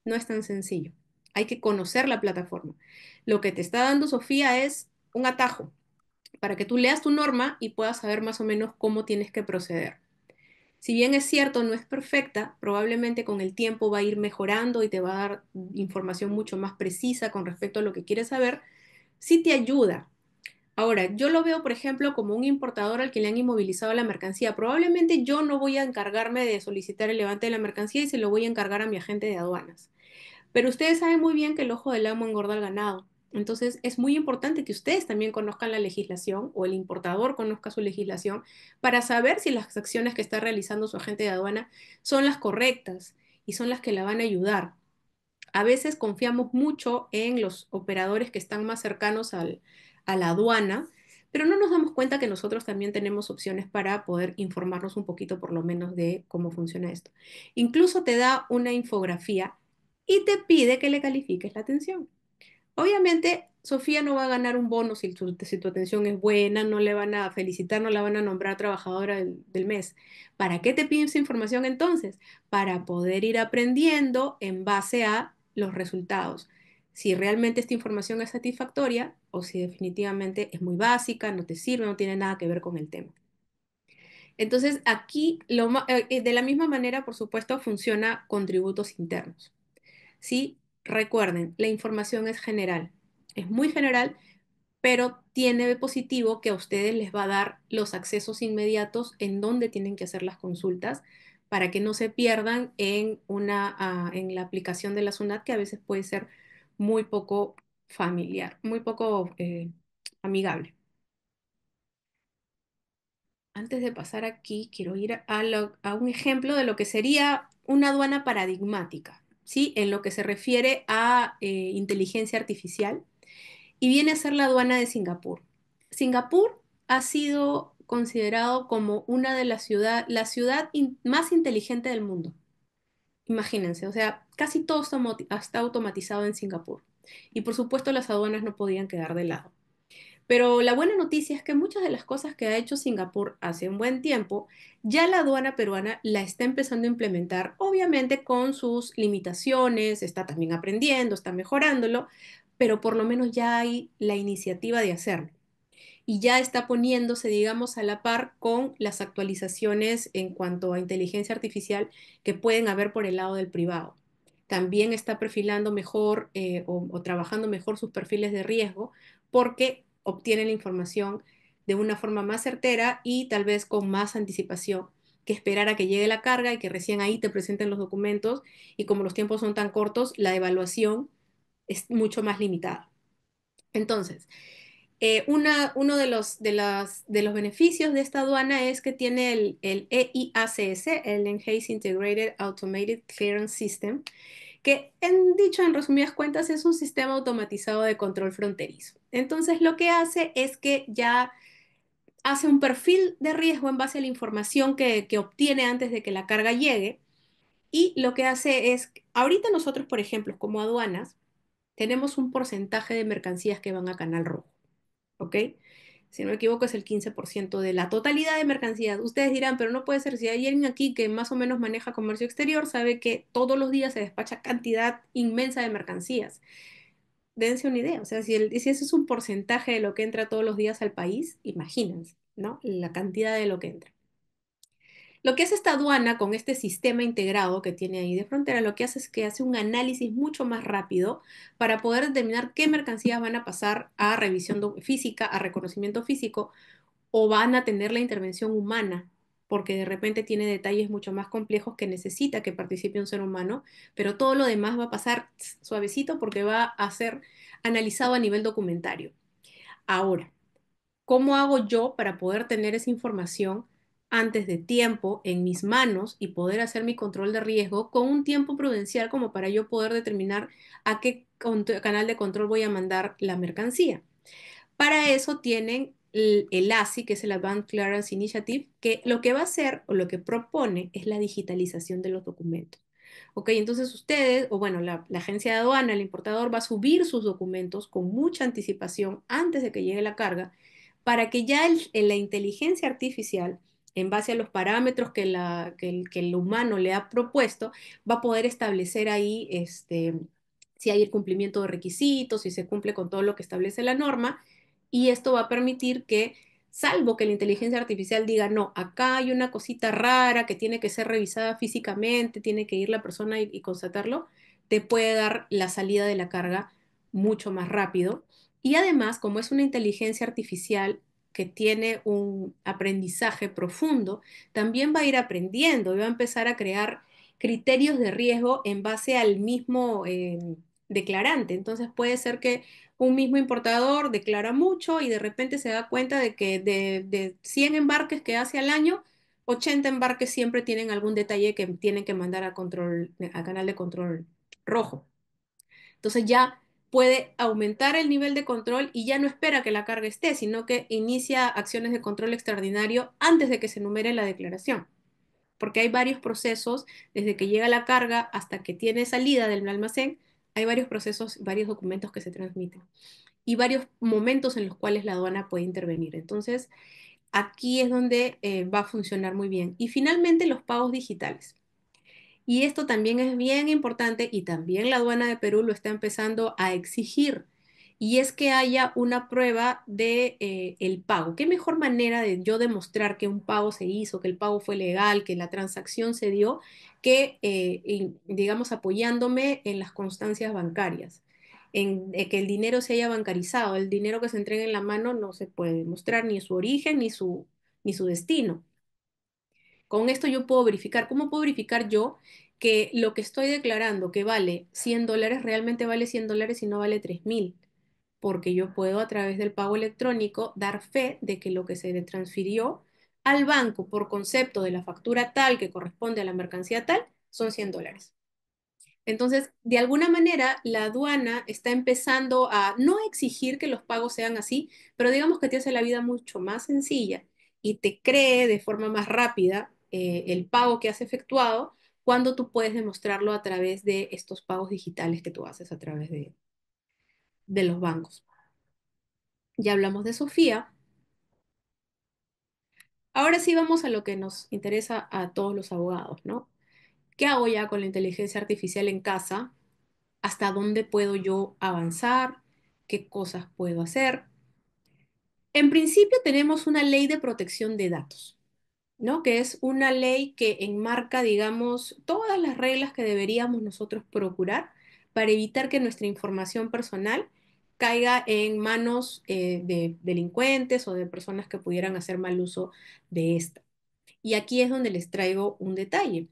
B: no es tan sencillo. Hay que conocer la plataforma. Lo que te está dando Sofía es un atajo para que tú leas tu norma y puedas saber más o menos cómo tienes que proceder. Si bien es cierto, no es perfecta, probablemente con el tiempo va a ir mejorando y te va a dar información mucho más precisa con respecto a lo que quieres saber, sí te ayuda. Ahora, yo lo veo, por ejemplo, como un importador al que le han inmovilizado la mercancía. Probablemente yo no voy a encargarme de solicitar el levante de la mercancía y se lo voy a encargar a mi agente de aduanas. Pero ustedes saben muy bien que el ojo del amo engorda al ganado. Entonces es muy importante que ustedes también conozcan la legislación o el importador conozca su legislación para saber si las acciones que está realizando su agente de aduana son las correctas y son las que la van a ayudar. A veces confiamos mucho en los operadores que están más cercanos a la aduana, pero no nos damos cuenta que nosotros también tenemos opciones para poder informarnos un poquito por lo menos de cómo funciona esto. Incluso te da una infografía y te pide que le califiques la atención. Obviamente, Sofía no va a ganar un bono si tu atención es buena, no le van a felicitar, no la van a nombrar trabajadora del mes. ¿Para qué te piden esa información entonces? Para poder ir aprendiendo en base a los resultados. Si realmente esta información es satisfactoria o si definitivamente es muy básica, no te sirve, no tiene nada que ver con el tema. Entonces, aquí, de la misma manera, por supuesto, funciona con tributos internos. ¿Sí? Recuerden, la información es general, es muy general, pero tiene de positivo que a ustedes les va a dar los accesos inmediatos en donde tienen que hacer las consultas para que no se pierdan en la aplicación de la SUNAT, que a veces puede ser muy poco familiar, muy poco amigable. Antes de pasar aquí, quiero ir a un ejemplo de lo que sería una aduana paradigmática, ¿sí? En lo que se refiere a inteligencia artificial, y viene a ser la aduana de Singapur. Singapur ha sido considerado como una de la ciudad más inteligente del mundo. Imagínense, o sea, casi todo está automatizado en Singapur. Y por supuesto las aduanas no podían quedar de lado. Pero la buena noticia es que muchas de las cosas que ha hecho Singapur hace un buen tiempo, ya la aduana peruana la está empezando a implementar, obviamente con sus limitaciones, está también aprendiendo, está mejorándolo, pero por lo menos ya hay la iniciativa de hacerlo. Y ya está poniéndose, digamos, a la par con las actualizaciones en cuanto a inteligencia artificial que pueden haber por el lado del privado. También está perfilando mejor o trabajando mejor sus perfiles de riesgo porque obtienen la información de una forma más certera y tal vez con más anticipación que esperar a que llegue la carga y que recién ahí te presenten los documentos y como los tiempos son tan cortos, la evaluación es mucho más limitada. Entonces, uno de los beneficios de esta aduana es que tiene el EIACS, el Enhanced Integrated Automated Clearance System, que dicho en resumidas cuentas es un sistema automatizado de control fronterizo. Entonces lo que hace es que ya hace un perfil de riesgo en base a la información que obtiene antes de que la carga llegue y lo que hace es, ahorita nosotros, por ejemplo, como aduanas, tenemos un porcentaje de mercancías que van a Canal Rojo, ¿ok? Si no me equivoco, es el 15% de la totalidad de mercancías. Ustedes dirán, pero no puede ser, si hay alguien aquí que más o menos maneja comercio exterior, sabe que todos los días se despacha cantidad inmensa de mercancías. Dense una idea, o sea, si ese es un porcentaje de lo que entra todos los días al país, imagínense, ¿no? La cantidad de lo que entra. Lo que hace esta aduana con este sistema integrado que tiene ahí de frontera, lo que hace es que hace un análisis mucho más rápido para poder determinar qué mercancías van a pasar a revisión física, a reconocimiento físico, o van a tener la intervención humana, porque de repente tiene detalles mucho más complejos que necesita que participe un ser humano, pero todo lo demás va a pasar suavecito porque va a ser analizado a nivel documentario. Ahora, ¿cómo hago yo para poder tener esa información antes de tiempo en mis manos y poder hacer mi control de riesgo con un tiempo prudencial como para yo poder determinar a qué canal de control voy a mandar la mercancía? Para eso tienen el ASI, que es el Advanced Clearance Initiative, que lo que va a hacer o lo que propone es la digitalización de los documentos. Ok, entonces ustedes, o bueno, la agencia de aduana, el importador va a subir sus documentos con mucha anticipación antes de que llegue la carga para que ya la inteligencia artificial, en base a los parámetros que el humano le ha propuesto, va a poder establecer ahí si hay el cumplimiento de requisitos, si se cumple con todo lo que establece la norma, y esto va a permitir que, salvo que la inteligencia artificial diga, no, acá hay una cosita rara que tiene que ser revisada físicamente, tiene que ir la persona y constatarlo, te puede dar la salida de la carga mucho más rápido. Y además, como es una inteligencia artificial que tiene un aprendizaje profundo, también va a ir aprendiendo y va a empezar a crear criterios de riesgo en base al mismo declarante. Entonces puede ser que un mismo importador declara mucho y de repente se da cuenta de que de 100 embarques que hace al año, 80 embarques siempre tienen algún detalle que tienen que mandar a canal de control rojo. Entonces ya puede aumentar el nivel de control y ya no espera que la carga esté, sino que inicia acciones de control extraordinario antes de que se numere la declaración. Porque hay varios procesos, desde que llega la carga hasta que tiene salida del almacén, hay varios procesos, varios documentos que se transmiten y varios momentos en los cuales la aduana puede intervenir. Entonces, aquí es donde va a funcionar muy bien. Y finalmente, los pagos digitales. Y esto también es bien importante y también la aduana de Perú lo está empezando a exigir. Y es que haya una prueba de el pago. ¿Qué mejor manera de yo demostrar que un pago se hizo, que el pago fue legal, que la transacción se dio, que, digamos, apoyándome en las constancias bancarias, en que el dinero se haya bancarizado? El dinero que se entrega en la mano no se puede demostrar ni su origen ni su destino. Con esto yo puedo verificar. ¿Cómo puedo verificar yo que lo que estoy declarando que vale $100 realmente vale $100 y no vale 3.000? Porque yo puedo a través del pago electrónico dar fe de que lo que se le transfirió al banco por concepto de la factura tal que corresponde a la mercancía tal son $100. Entonces, de alguna manera, la aduana está empezando a no exigir que los pagos sean así, pero digamos que te hace la vida mucho más sencilla y te cree de forma más rápida el pago que has efectuado cuando tú puedes demostrarlo a través de estos pagos digitales que tú haces a través de los bancos. Ya hablamos de Sofía. Ahora sí vamos a lo que nos interesa a todos los abogados, ¿no? ¿Qué hago ya con la inteligencia artificial en casa? ¿Hasta dónde puedo yo avanzar? ¿Qué cosas puedo hacer? En principio tenemos una ley de protección de datos, ¿no? Que es una ley que enmarca, digamos, todas las reglas que deberíamos nosotros procurar para evitar que nuestra información personal caiga en manos de delincuentes o de personas que pudieran hacer mal uso de esta. Y aquí es donde les traigo un detalle.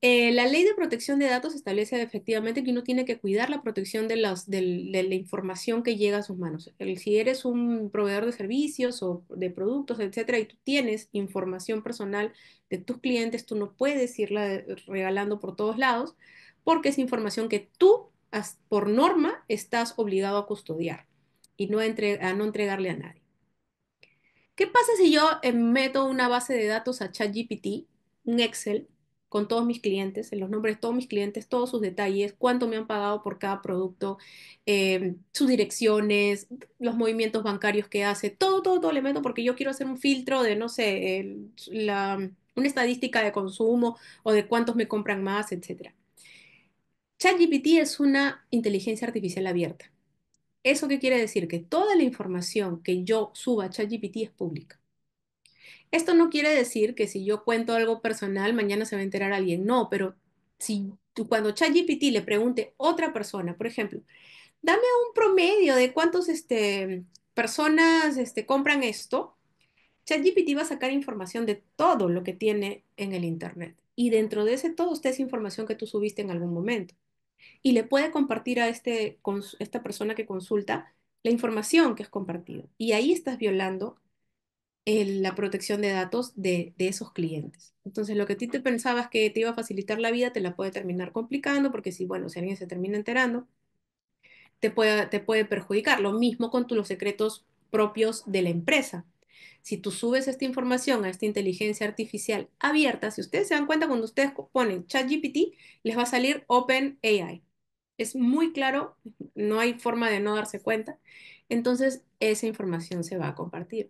B: La ley de protección de datos establece efectivamente que uno tiene que cuidar la protección de la información que llega a sus manos. Si eres un proveedor de servicios o de productos, etcétera, y tú tienes información personal de tus clientes, tú no puedes irla regalando por todos lados porque es información que tú, por norma, estás obligado a custodiar y a no entregarle a nadie. ¿Qué pasa si yo meto una base de datos a ChatGPT, un Excel, con todos mis clientes, en los nombres de todos mis clientes, todos sus detalles, cuánto me han pagado por cada producto, sus direcciones, los movimientos bancarios que hace, todo le meto porque yo quiero hacer un filtro de, no sé, una estadística de consumo o de cuántos me compran más, etcétera? ChatGPT es una inteligencia artificial abierta. ¿Eso qué quiere decir? Que toda la información que yo suba a ChatGPT es pública. Esto no quiere decir que si yo cuento algo personal, mañana se va a enterar alguien. No, pero si tú cuando ChatGPT le pregunte a otra persona, por ejemplo, dame un promedio de cuántos personas compran esto, ChatGPT va a sacar información de todo lo que tiene en el Internet. Y dentro de ese todo está esa información que tú subiste en algún momento. Y le puede compartir a esta persona que consulta la información que has compartido. Y ahí estás violando la protección de datos de esos clientes. Entonces, lo que a ti te pensabas que te iba a facilitar la vida, te la puede terminar complicando, porque si, bueno, si alguien se termina enterando, te puede perjudicar. Lo mismo con los secretos propios de la empresa. Si tú subes esta información a esta inteligencia artificial abierta, si ustedes se dan cuenta, cuando ustedes ponen ChatGPT, les va a salir OpenAI. Es muy claro, no hay forma de no darse cuenta. Entonces, esa información se va a compartir.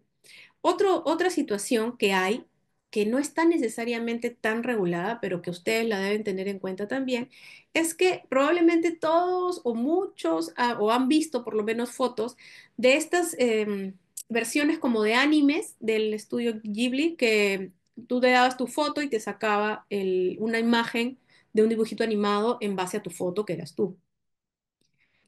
B: Otra situación que hay, que no está necesariamente tan regulada, pero que ustedes la deben tener en cuenta también, es que probablemente todos o muchos o han visto por lo menos fotos de estas versiones como de animes del estudio Ghibli, que tú le dabas tu foto y te sacaba una imagen de un dibujito animado en base a tu foto que eras tú.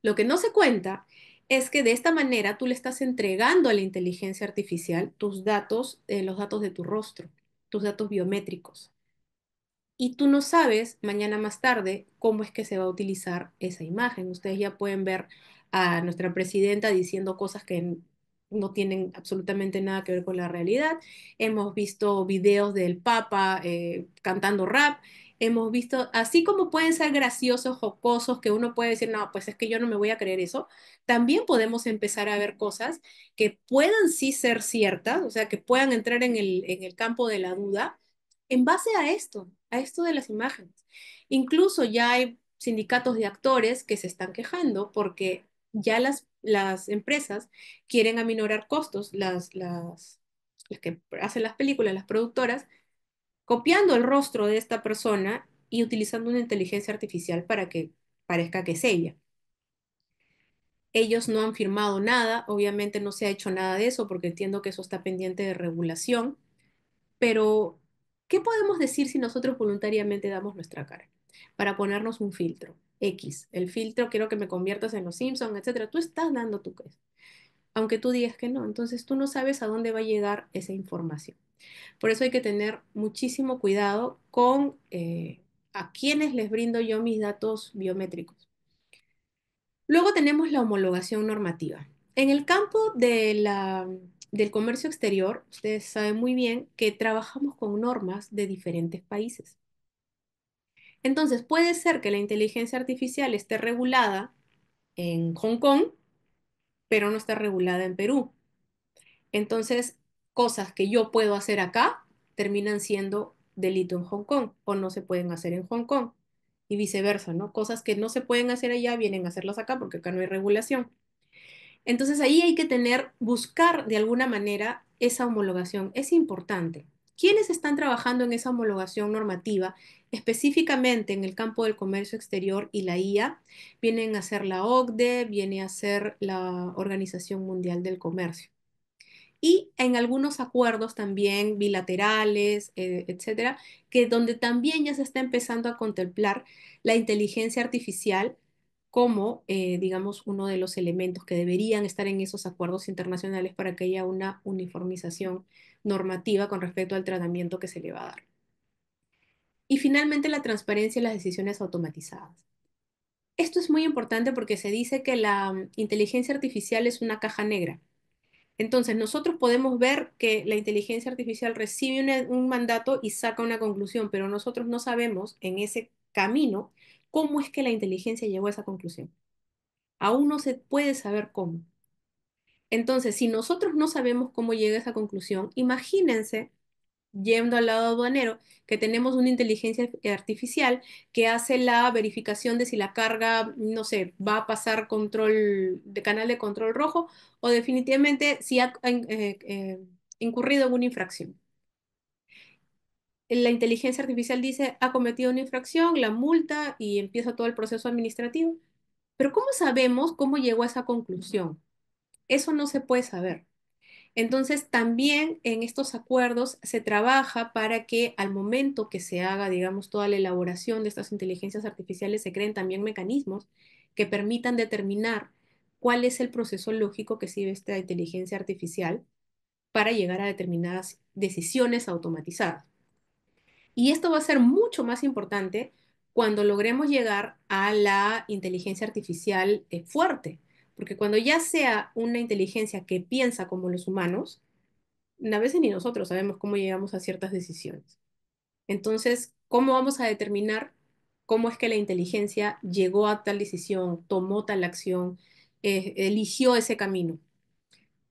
B: Lo que no se cuenta es que de esta manera tú le estás entregando a la inteligencia artificial tus datos, los datos de tu rostro, tus datos biométricos. Y tú no sabes mañana más tarde cómo es que se va a utilizar esa imagen. Ustedes ya pueden ver a nuestra presidenta diciendo cosas que no tienen absolutamente nada que ver con la realidad. Hemos visto videos del Papa cantando rap. Hemos visto, así como pueden ser graciosos, jocosos, que uno puede decir, no, pues es que yo no me voy a creer eso, también podemos empezar a ver cosas que puedan sí ser ciertas, o sea, que puedan entrar en el campo de la duda en base a esto de las imágenes. Incluso ya hay sindicatos de actores que se están quejando porque ya las empresas quieren aminorar costos, las que hacen las películas, las productoras, copiando el rostro de esta persona y utilizando una inteligencia artificial para que parezca que es ella. Ellos no han firmado nada, obviamente no se ha hecho nada de eso porque entiendo que eso está pendiente de regulación. Pero, ¿qué podemos decir si nosotros voluntariamente damos nuestra cara para ponernos un filtro? X, el filtro quiero que me conviertas en los Simpsons, etcétera. Tú estás dando tu queso, aunque tú digas que no. Entonces tú no sabes a dónde va a llegar esa información. Por eso hay que tener muchísimo cuidado con a quienes les brindo yo mis datos biométricos. Luego tenemos la homologación normativa. En el campo del comercio exterior, ustedes saben muy bien que trabajamos con normas de diferentes países. Entonces, puede ser que la inteligencia artificial esté regulada en Hong Kong, pero no está regulada en Perú. Entonces, cosas que yo puedo hacer acá terminan siendo delito en Hong Kong o no se pueden hacer en Hong Kong y viceversa, ¿no? Cosas que no se pueden hacer allá vienen a hacerlas acá porque acá no hay regulación. Entonces ahí hay que buscar de alguna manera esa homologación. Es importante. ¿Quiénes están trabajando en esa homologación normativa, específicamente en el campo del comercio exterior y la IA? Vienen a ser la OCDE, viene a ser la Organización Mundial del Comercio. Y en algunos acuerdos también bilaterales, etcétera, que donde también ya se está empezando a contemplar la inteligencia artificial como, digamos, uno de los elementos que deberían estar en esos acuerdos internacionales para que haya una uniformización normativa con respecto al tratamiento que se le va a dar. Y finalmente, la transparencia y las decisiones automatizadas. Esto es muy importante porque se dice que la inteligencia artificial es una caja negra. Entonces, nosotros podemos ver que la inteligencia artificial recibe un mandato y saca una conclusión, pero nosotros no sabemos en ese camino cómo es que la inteligencia llegó a esa conclusión. Aún no se puede saber cómo. Entonces, si nosotros no sabemos cómo llega a esa conclusión, imagínense, yendo al lado aduanero, que tenemos una inteligencia artificial que hace la verificación de si la carga, no sé, va a pasar canal de control rojo o definitivamente si ha incurrido en una infracción. La inteligencia artificial dice, ha cometido una infracción, la multa y empieza todo el proceso administrativo. Pero ¿cómo sabemos cómo llegó a esa conclusión? Eso no se puede saber. Entonces, también en estos acuerdos se trabaja para que al momento que se haga, digamos, toda la elaboración de estas inteligencias artificiales, se creen también mecanismos que permitan determinar cuál es el proceso lógico que sigue esta inteligencia artificial para llegar a determinadas decisiones automatizadas. Y esto va a ser mucho más importante cuando logremos llegar a la inteligencia artificial fuerte, porque cuando ya sea una inteligencia que piensa como los humanos, a veces ni nosotros sabemos cómo llegamos a ciertas decisiones. Entonces, ¿cómo vamos a determinar cómo es que la inteligencia llegó a tal decisión, tomó tal acción, eligió ese camino?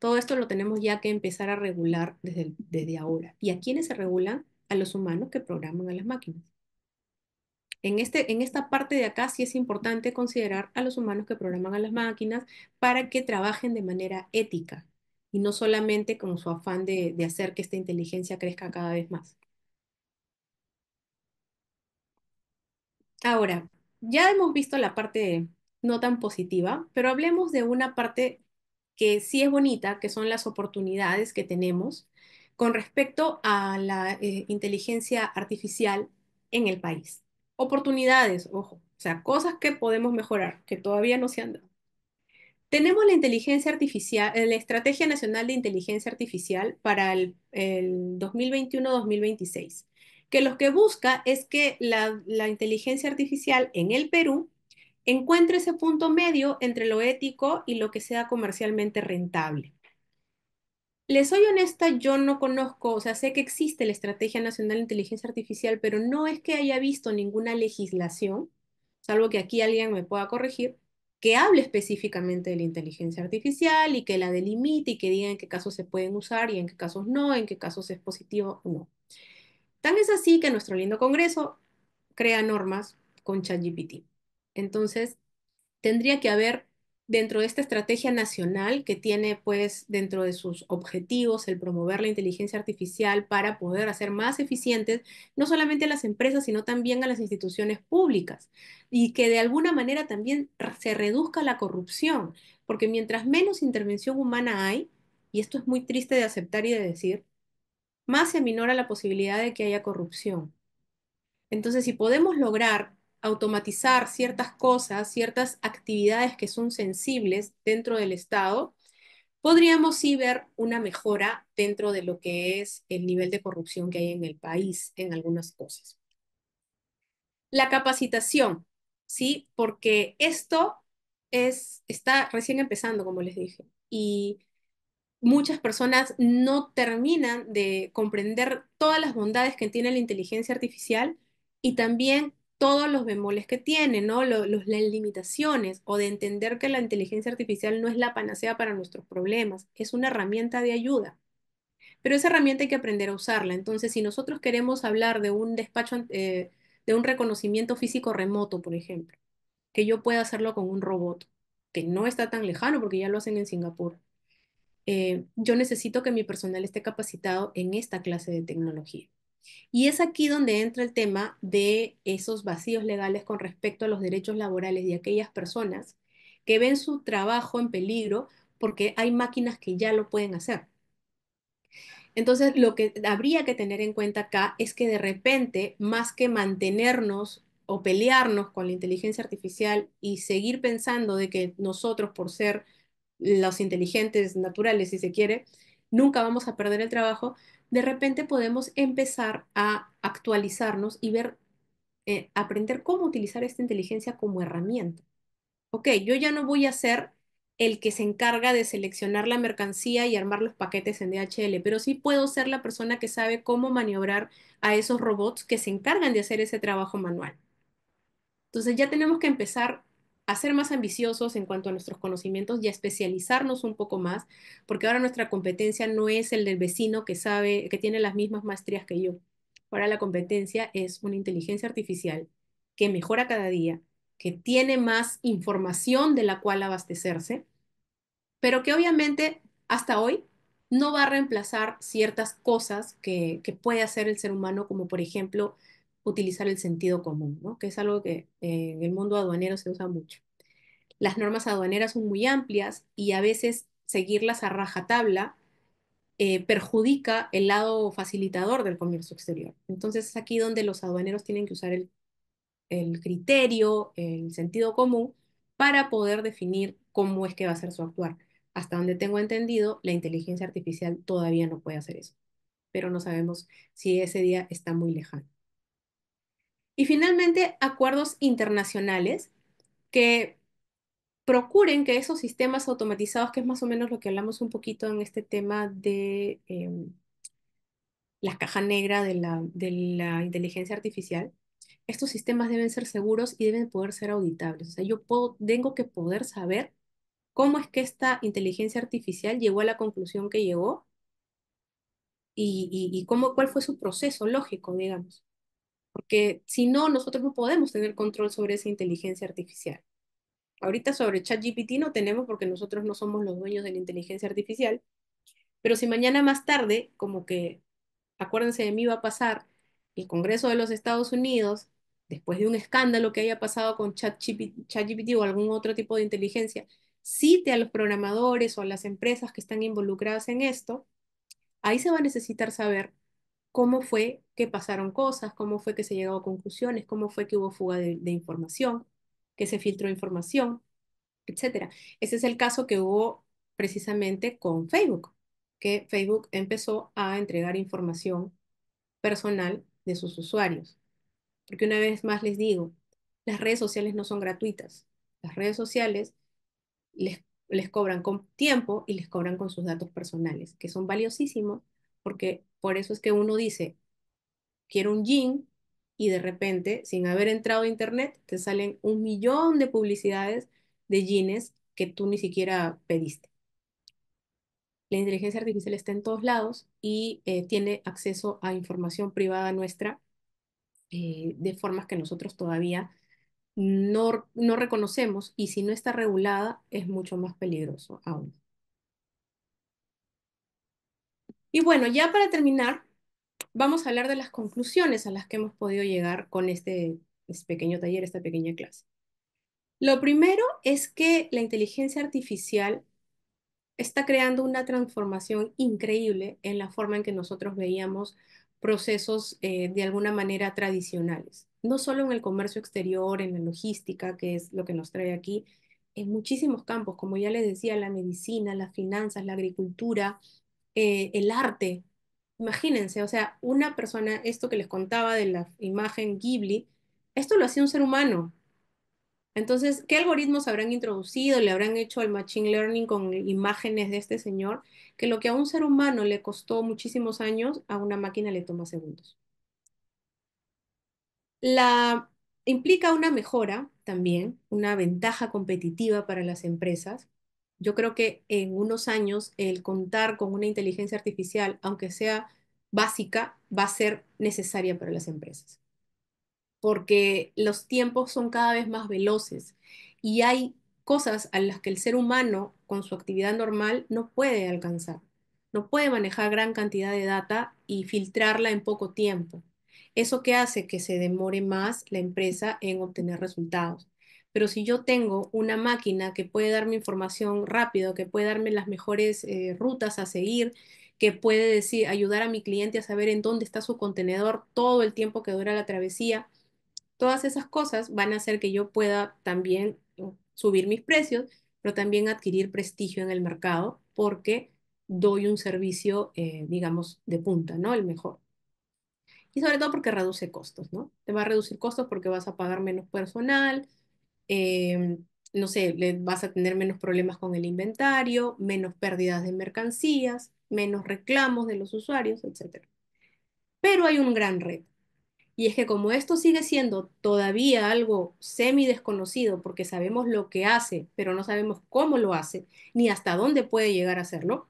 B: Todo esto lo tenemos ya que empezar a regular desde ahora. ¿Y a quiénes se regulan? A los humanos que programan a las máquinas. En esta parte de acá sí es importante considerar a los humanos que programan a las máquinas para que trabajen de manera ética y no solamente con su afán de hacer que esta inteligencia crezca cada vez más. Ahora, ya hemos visto la parte no tan positiva, pero hablemos de una parte que sí es bonita, que son las oportunidades que tenemos con respecto a la inteligencia artificial en el país. Oportunidades, ojo, o sea, cosas que podemos mejorar, que todavía no se han dado. Tenemos la inteligencia artificial, la Estrategia Nacional de Inteligencia Artificial para el 2021-2026, que lo que busca es que la inteligencia artificial en el Perú encuentre ese punto medio entre lo ético y lo que sea comercialmente rentable. Les soy honesta, yo no conozco, o sea, sé que existe la Estrategia Nacional de Inteligencia Artificial, pero no es que haya visto ninguna legislación, salvo que aquí alguien me pueda corregir, que hable específicamente de la inteligencia artificial y que la delimite y que diga en qué casos se pueden usar y en qué casos no, en qué casos es positivo o no. Tan es así que nuestro lindo Congreso crea normas con ChatGPT. Entonces, tendría que haber dentro de esta estrategia nacional que tiene pues dentro de sus objetivos el promover la inteligencia artificial para poder hacer más eficientes no solamente a las empresas, sino también a las instituciones públicas y que de alguna manera también se reduzca la corrupción, porque mientras menos intervención humana hay, y esto es muy triste de aceptar y de decir, más se aminora la posibilidad de que haya corrupción. Entonces, si podemos lograr automatizar ciertas cosas, ciertas actividades que son sensibles dentro del Estado, podríamos sí ver una mejora dentro de lo que es el nivel de corrupción que hay en el país en algunas cosas. La capacitación, ¿sí? Porque esto está recién empezando, como les dije, y muchas personas no terminan de comprender todas las bondades que tiene la inteligencia artificial y también todos los bemoles que tiene, ¿no? Las limitaciones o de entender que la inteligencia artificial no es la panacea para nuestros problemas, es una herramienta de ayuda. Pero esa herramienta hay que aprender a usarla. Entonces, si nosotros queremos hablar de un despacho, de un reconocimiento físico remoto, por ejemplo, que yo pueda hacerlo con un robot, que no está tan lejano porque ya lo hacen en Singapur, yo necesito que mi personal esté capacitado en esta clase de tecnología. Y es aquí donde entra el tema de esos vacíos legales con respecto a los derechos laborales de aquellas personas que ven su trabajo en peligro porque hay máquinas que ya lo pueden hacer. Entonces, lo que habría que tener en cuenta acá es que de repente, más que mantenernos o pelearnos con la inteligencia artificial y seguir pensando de que nosotros, por ser los inteligentes naturales, si se quiere, nunca vamos a perder el trabajo, de repente podemos empezar a actualizarnos y ver, aprender cómo utilizar esta inteligencia como herramienta. Ok, yo ya no voy a ser el que se encarga de seleccionar la mercancía y armar los paquetes en DHL, pero sí puedo ser la persona que sabe cómo maniobrar a esos robots que se encargan de hacer ese trabajo manual. Entonces ya tenemos que empezar a ser más ambiciosos en cuanto a nuestros conocimientos y a especializarnos un poco más, porque ahora nuestra competencia no es el del vecino que sabe, que tiene las mismas maestrías que yo. Ahora la competencia es una inteligencia artificial que mejora cada día, que tiene más información de la cual abastecerse, pero que obviamente hasta hoy no va a reemplazar ciertas cosas que puede hacer el ser humano, como por ejemplo utilizar el sentido común, ¿no? Que es algo que en el mundo aduanero se usa mucho. Las normas aduaneras son muy amplias y a veces seguirlas a rajatabla perjudica el lado facilitador del comercio exterior. Entonces es aquí donde los aduaneros tienen que usar el criterio, el sentido común para poder definir cómo es que va a ser su actuar. Hasta donde tengo entendido, la inteligencia artificial todavía no puede hacer eso, pero no sabemos si ese día está muy lejano. Y finalmente, acuerdos internacionales que procuren que esos sistemas automatizados, que es más o menos lo que hablamos un poquito en este tema de la caja negra de la inteligencia artificial, estos sistemas deben ser seguros y deben poder ser auditables. O sea, tengo que poder saber cómo es que esta inteligencia artificial llegó a la conclusión que llegó y cuál fue su proceso lógico, digamos. Porque si no, nosotros no podemos tener control sobre esa inteligencia artificial. Ahorita sobre ChatGPT no tenemos porque nosotros no somos los dueños de la inteligencia artificial, pero si mañana más tarde, como que, acuérdense de mí, va a pasar el Congreso de los Estados Unidos, después de un escándalo que haya pasado con ChatGPT o algún otro tipo de inteligencia, cite a los programadores o a las empresas que están involucradas en esto, ahí se va a necesitar saber cómo fue que pasaron cosas, cómo fue que se llegó a conclusiones, cómo fue que hubo fuga de información, que se filtró información, etcétera. Ese es el caso que hubo precisamente con Facebook, que Facebook empezó a entregar información personal de sus usuarios. Porque una vez más les digo, las redes sociales no son gratuitas. Las redes sociales les cobran con tiempo y les cobran con sus datos personales, que son valiosísimos, porque por eso es que uno dice, quiero un jean, y de repente, sin haber entrado a internet, te salen 1 millón de publicidades de jeans que tú ni siquiera pediste. La inteligencia artificial está en todos lados y tiene acceso a información privada nuestra de formas que nosotros todavía no reconocemos, y si no está regulada es mucho más peligroso aún. Y bueno, ya para terminar, vamos a hablar de las conclusiones a las que hemos podido llegar con este pequeño taller, esta pequeña clase. Lo primero es que la inteligencia artificial está creando una transformación increíble en la forma en que nosotros veíamos procesos de alguna manera tradicionales. No solo en el comercio exterior, en la logística, que es lo que nos trae aquí, en muchísimos campos, como ya les decía, la medicina, las finanzas, la agricultura, el arte. Imagínense, o sea, una persona, esto que les contaba de la imagen Ghibli, esto lo hacía un ser humano. Entonces, ¿qué algoritmos habrán introducido? Le habrán hecho el machine learning con imágenes de este señor, que lo que a un ser humano le costó muchísimos años, a una máquina le toma segundos. La implica una mejora también, una ventaja competitiva para las empresas. Yo creo que en unos años el contar con una inteligencia artificial, aunque sea básica, va a ser necesaria para las empresas, porque los tiempos son cada vez más veloces y hay cosas a las que el ser humano con su actividad normal no puede alcanzar. No puede manejar gran cantidad de data y filtrarla en poco tiempo. Eso que hace que se demore más la empresa en obtener resultados. Pero si yo tengo una máquina que puede darme información rápido, que puede darme las mejores rutas a seguir, que puede decir, ayudar a mi cliente a saber en dónde está su contenedor todo el tiempo que dura la travesía, todas esas cosas van a hacer que yo pueda también subir mis precios, pero también adquirir prestigio en el mercado porque doy un servicio, digamos, de punta, ¿no? El mejor. Y sobre todo porque reduce costos, ¿no? Te va a reducir costos porque vas a pagar menos personal, eh, no sé, vas a tener menos problemas con el inventario, menos pérdidas de mercancías, menos reclamos de los usuarios, etc. Pero hay un gran reto. Y es que como esto sigue siendo todavía algo semi desconocido, porque sabemos lo que hace, pero no sabemos cómo lo hace, ni hasta dónde puede llegar a hacerlo,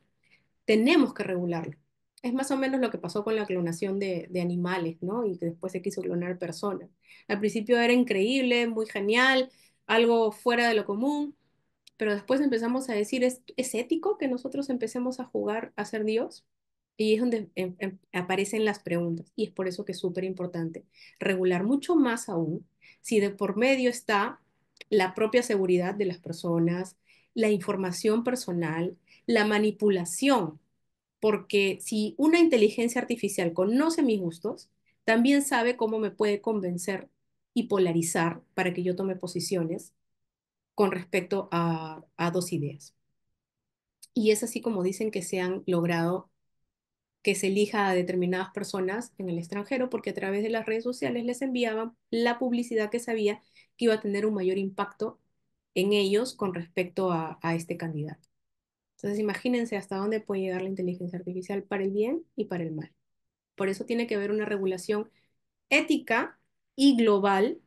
B: tenemos que regularlo. Es más o menos lo que pasó con la clonación de animales, ¿no? Y que después se quiso clonar personas. Al principio era increíble, muy genial, algo fuera de lo común, pero después empezamos a decir, ¿es ético que nosotros empecemos a jugar a ser Dios? Y es donde aparecen las preguntas. Y es por eso que es súper importante regular mucho más aún si de por medio está la propia seguridad de las personas, la información personal, la manipulación, porque si una inteligencia artificial conoce mis gustos, también sabe cómo me puede convencer y polarizar para que yo tome posiciones con respecto a dos ideas. Y es así como dicen que se han logrado que se elija a determinadas personas en el extranjero, porque a través de las redes sociales les enviaban la publicidad que sabía que iba a tener un mayor impacto en ellos con respecto a este candidato. Entonces, imagínense hasta dónde puede llegar la inteligencia artificial para el bien y para el mal. Por eso tiene que haber una regulación ética y global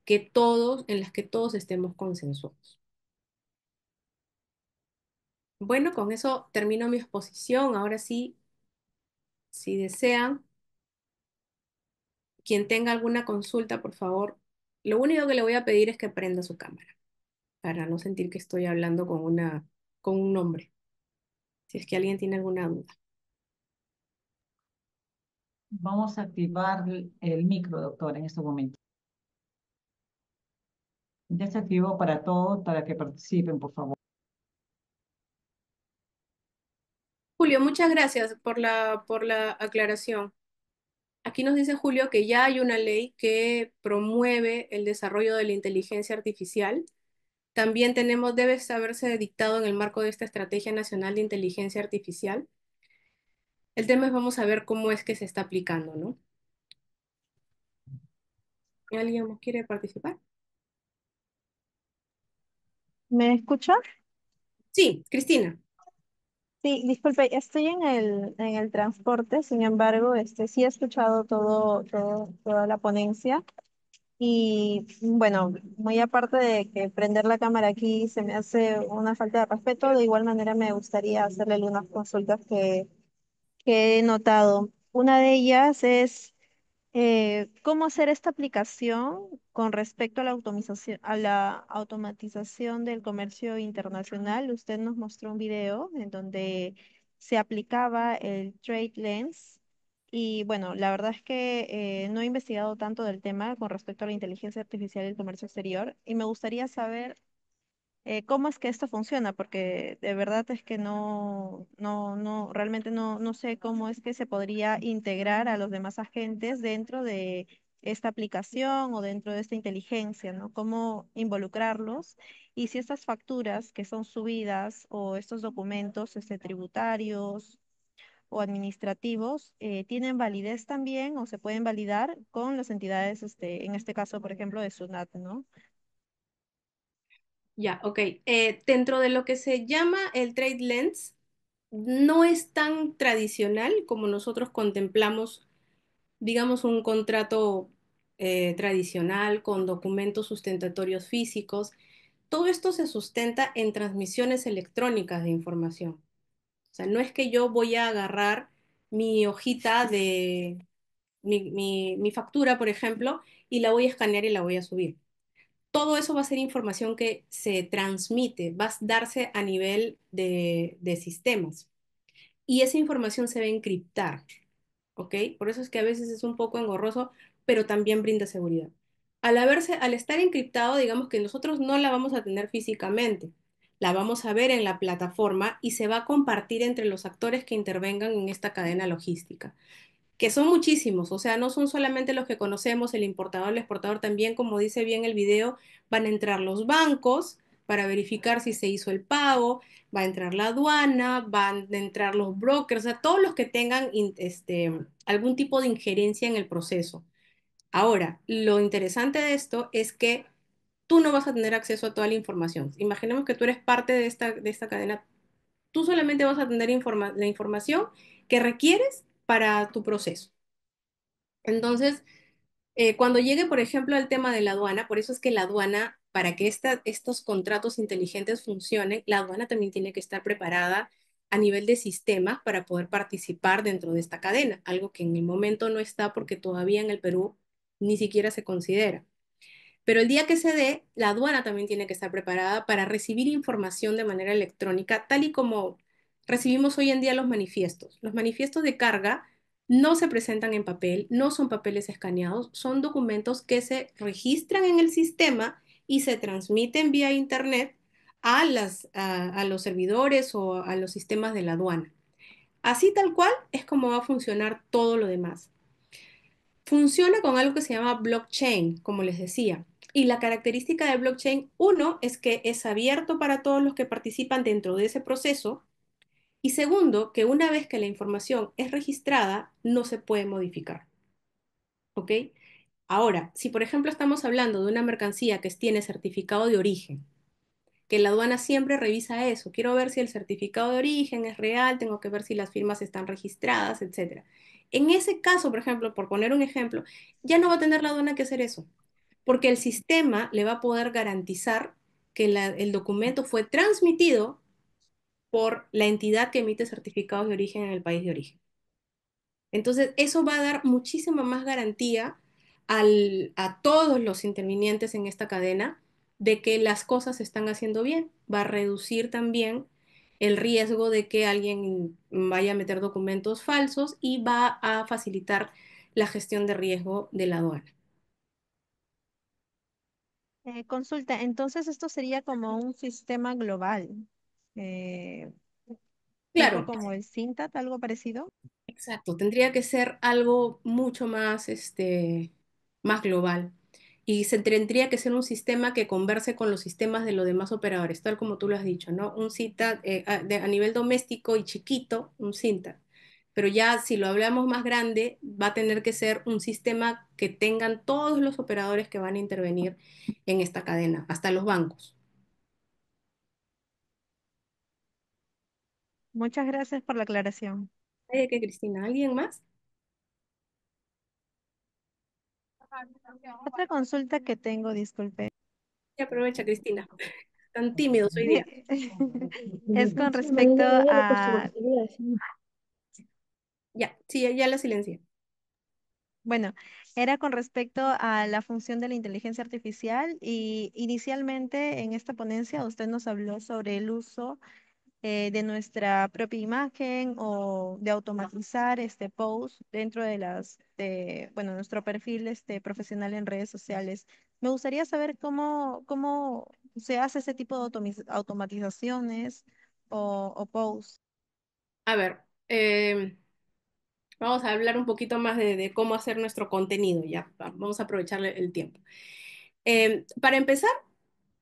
B: en las que todos estemos consensuados. Bueno, con eso termino mi exposición. Ahora sí, si desean, quien tenga alguna consulta, por favor, lo único que le voy a pedir es que prenda su cámara para no sentir que estoy hablando con un nombre, si es que alguien tiene alguna duda.
A: Vamos a activar el micro, doctor, en este momento. Ya se activó para todos, para que participen, por favor.
B: Julio, muchas gracias por la aclaración. Aquí nos dice Julio que ya hay una ley que promueve el desarrollo de la inteligencia artificial. También debe haberse dictado en el marco de esta Estrategia Nacional de Inteligencia Artificial. El tema es vamos a ver cómo es que se está aplicando, ¿no? ¿Alguien más quiere participar?
H: ¿Me escucha?
B: Sí, Cristina.
H: Sí, disculpe, estoy en el transporte, sin embargo, sí he escuchado toda la ponencia y bueno, muy aparte de que prender la cámara aquí se me hace una falta de respeto, de igual manera me gustaría hacerle algunas consultas que he notado. Una de ellas es cómo hacer esta aplicación con respecto a la automatización del comercio internacional. Usted nos mostró un video en donde se aplicaba el Trade Lens. Y bueno, la verdad es que no he investigado tanto del tema con respecto a la inteligencia artificial y el comercio exterior. Y me gustaría saber cómo es que esto funciona, porque de verdad es que realmente no sé cómo es que se podría integrar a los demás agentes dentro de esta aplicación o dentro de esta inteligencia, ¿no? Cómo involucrarlos y si estas facturas que son subidas o estos documentos tributarios o administrativos tienen validez también o se pueden validar con las entidades, en este caso, por ejemplo, de SUNAT, ¿no?
B: Ya, ok. Dentro de lo que se llama el Trade Lens, no es tan tradicional como nosotros contemplamos, digamos, un contrato tradicional con documentos sustentatorios físicos. Todo esto se sustenta en transmisiones electrónicas de información. O sea, no es que yo voy a agarrar mi hojita de mi factura, por ejemplo, y la voy a escanear y la voy a subir. Todo eso va a ser información que se transmite, va a darse a nivel de sistemas. Y esa información se va a encriptar, ¿ok? Por eso es que a veces es un poco engorroso, pero también brinda seguridad. Al estar encriptado, digamos que nosotros no la vamos a tener físicamente, la vamos a ver en la plataforma y se va a compartir entre los actores que intervengan en esta cadena logística, que son muchísimos, o sea, no son solamente los que conocemos, el importador, el exportador, también, como dice bien el video, van a entrar los bancos para verificar si se hizo el pago, va a entrar la aduana, van a entrar los brokers, o sea, todos los que tengan algún tipo de injerencia en el proceso. Ahora, lo interesante de esto es que tú no vas a tener acceso a toda la información. Imaginemos que tú eres parte de esta cadena, tú solamente vas a tener la información que requieres para tu proceso. Entonces, cuando llegue, por ejemplo, al tema de la aduana, por eso es que la aduana, para que estos contratos inteligentes funcionen, la aduana también tiene que estar preparada a nivel de sistemas para poder participar dentro de esta cadena, algo que en el momento no está porque todavía en el Perú ni siquiera se considera. Pero el día que se dé, la aduana también tiene que estar preparada para recibir información de manera electrónica, tal y como recibimos hoy en día los manifiestos. Los manifiestos de carga no se presentan en papel, no son papeles escaneados, son documentos que se registran en el sistema y se transmiten vía internet a los servidores o a los sistemas de la aduana. Así tal cual es como va a funcionar todo lo demás. Funciona con algo que se llama blockchain, como les decía. Y la característica de blockchain, uno, es que es abierto para todos los que participan dentro de ese proceso. Y segundo, que una vez que la información es registrada, no se puede modificar. ¿Ok? Ahora, si por ejemplo estamos hablando de una mercancía que tiene certificado de origen, que la aduana siempre revisa eso, quiero ver si el certificado de origen es real, tengo que ver si las firmas están registradas, etcétera. En ese caso, por ejemplo, por poner un ejemplo, ya no va a tener la aduana que hacer eso, porque el sistema le va a poder garantizar que el documento fue transmitido por la entidad que emite certificados de origen en el país de origen. Entonces, eso va a dar muchísima más garantía a todos los intervinientes en esta cadena de que las cosas se están haciendo bien. Va a reducir también el riesgo de que alguien vaya a meter documentos falsos y va a facilitar la gestión de riesgo de la aduana.
H: Consulta, entonces esto sería como un sistema global, eh, tipo
B: Claro,
H: como el CINTAT, algo parecido.
B: exacto, tendría que ser algo mucho más, más global. Y se tendría que ser un sistema que converse con los sistemas de los demás operadores, tal como tú lo has dicho, ¿no? Un CINTA a nivel doméstico y chiquito, un CINTA. Pero ya si lo hablamos más grande, va a tener que ser un sistema que tengan todos los operadores que van a intervenir en esta cadena, hasta los bancos.
H: Muchas gracias por la aclaración.
B: ¿Qué, Cristina? ¿Alguien más?
H: Otra consulta que tengo, disculpe.
B: Y aprovecha, Cristina. Tan tímidos hoy día.
H: Es con respecto a,
B: Ya, sí, ya la silencié.
H: bueno, era con respecto a la función de la inteligencia artificial y inicialmente en esta ponencia usted nos habló sobre el uso de nuestra propia imagen o de automatizar este post dentro de bueno, nuestro perfil profesional en redes sociales. Me gustaría saber cómo se hace ese tipo de automatizaciones o posts.
B: A ver, vamos a hablar un poquito más de cómo hacer nuestro contenido, ya, vamos a aprovechar el tiempo. Para empezar,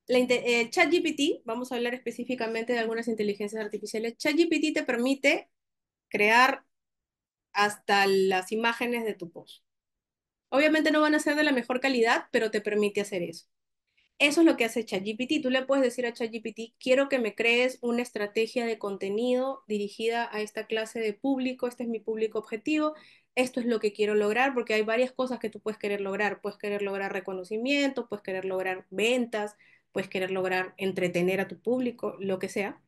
B: ChatGPT, vamos a hablar específicamente de algunas inteligencias artificiales. ChatGPT te permite crear hasta las imágenes de tu post. Obviamente no van a ser de la mejor calidad, pero te permite hacer eso. Eso es lo que hace ChatGPT. Tú le puedes decir a ChatGPT, quiero que me crees una estrategia de contenido dirigida a esta clase de público, este es mi público objetivo, esto es lo que quiero lograr, porque hay varias cosas que tú puedes querer lograr. Puedes querer lograr reconocimiento, puedes querer lograr ventas, puedes querer lograr entretener a tu público, lo que sea.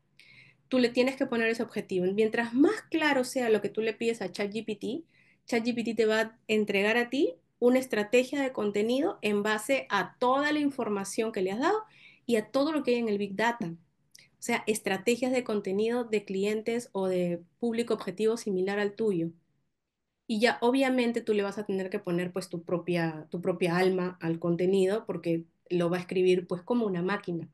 B: Tú le tienes que poner ese objetivo. Mientras más claro sea lo que tú le pides a ChatGPT, ChatGPT te va a entregar a ti una estrategia de contenido en base a toda la información que le has dado y a todo lo que hay en el Big Data. O sea, estrategias de contenido de clientes o de público objetivo similar al tuyo. Y ya obviamente tú le vas a tener que poner pues tu propia alma al contenido porque lo va a escribir pues como una máquina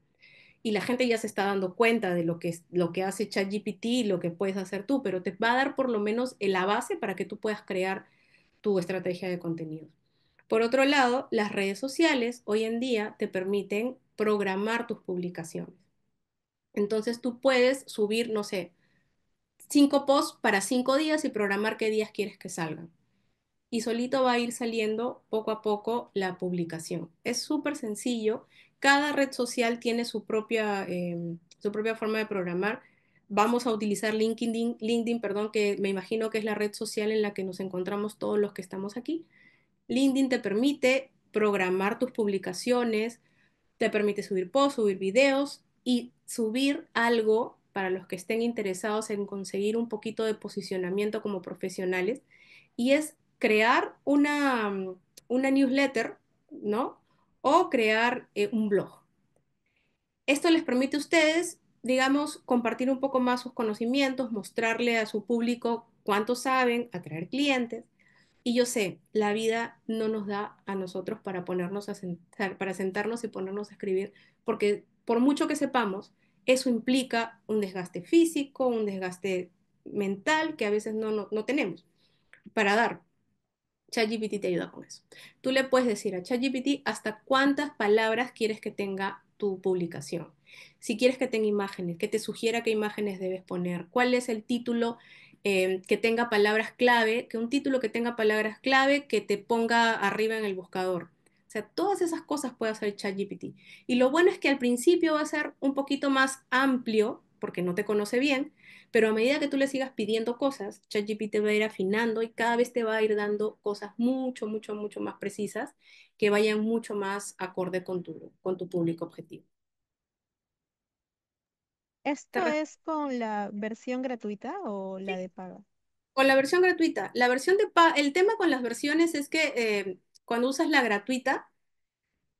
B: y la gente ya se está dando cuenta de lo que hace ChatGPT y lo que puedes hacer tú, pero te va a dar por lo menos la base para que tú puedas crear tu estrategia de contenido. Por otro lado, las redes sociales hoy en día te permiten programar tus publicaciones. Entonces tú puedes subir, no sé, 5 posts para 5 días y programar qué días quieres que salgan y solito va a ir saliendo poco a poco la publicación. Es súper sencillo. Cada red social tiene su propia forma de programar. Vamos a utilizar LinkedIn, perdón, que me imagino que es la red social en la que nos encontramos todos los que estamos aquí. LinkedIn te permite programar tus publicaciones, te permite subir posts, subir videos y subir algo para los que estén interesados en conseguir un poquito de posicionamiento como profesionales y es crear una newsletter, ¿no? O crear un blog. Esto les permite a ustedes, digamos, compartir un poco más sus conocimientos, mostrarle a su público cuánto saben, atraer clientes. Y yo sé, la vida no nos da a nosotros para ponernos a sentar, para sentarnos y ponernos a escribir, porque por mucho que sepamos, eso implica un desgaste físico, un desgaste mental que a veces no tenemos para dar. ChatGPT te ayuda con eso. Tú le puedes decir a ChatGPT hasta cuántas palabras quieres que tenga tu publicación. Si quieres que tenga imágenes, que te sugiera qué imágenes debes poner, cuál es el título que tenga palabras clave, que un título que tenga palabras clave que te ponga arriba en el buscador. O sea, todas esas cosas puede hacer ChatGPT. Y lo bueno es que al principio va a ser un poquito más amplio, porque no te conoce bien, pero a medida que tú le sigas pidiendo cosas, ChatGPT va a ir afinando y cada vez te va a ir dando cosas mucho, mucho, mucho más precisas que vayan mucho más acorde con tu público objetivo.
H: ¿Esto es con la versión gratuita o la de paga?
B: Con la versión gratuita. La versión el tema con las versiones es que cuando usas la gratuita,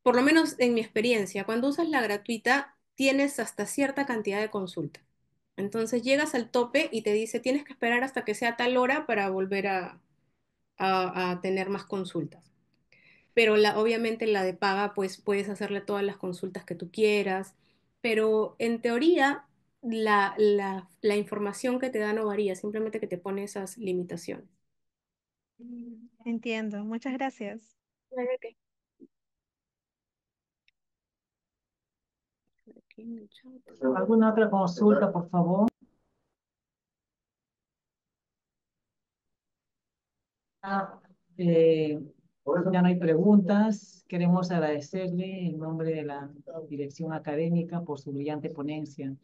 B: por lo menos en mi experiencia, cuando usas la gratuita, tienes hasta cierta cantidad de consultas. Entonces llegas al tope y te dice, tienes que esperar hasta que sea tal hora para volver a tener más consultas. Pero obviamente la de paga, pues puedes hacerle todas las consultas que tú quieras, pero en teoría la información que te da no varía, simplemente que te pone esas limitaciones.
H: Entiendo. Muchas gracias.
B: Ok. Aquí en el chat.
A: ¿Alguna otra consulta, por favor? Eh, ya no hay preguntas. Queremos agradecerle en nombre de la dirección académica por su brillante ponencia.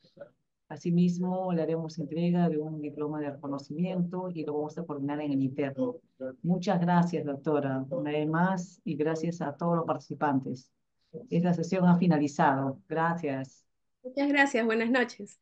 A: Asimismo, le haremos entrega de un diploma de reconocimiento y lo vamos a coordinar en el interno. Muchas gracias, doctora, una vez más, y gracias a todos los participantes. Esta sesión ha finalizado. Gracias.
B: Muchas gracias, buenas noches.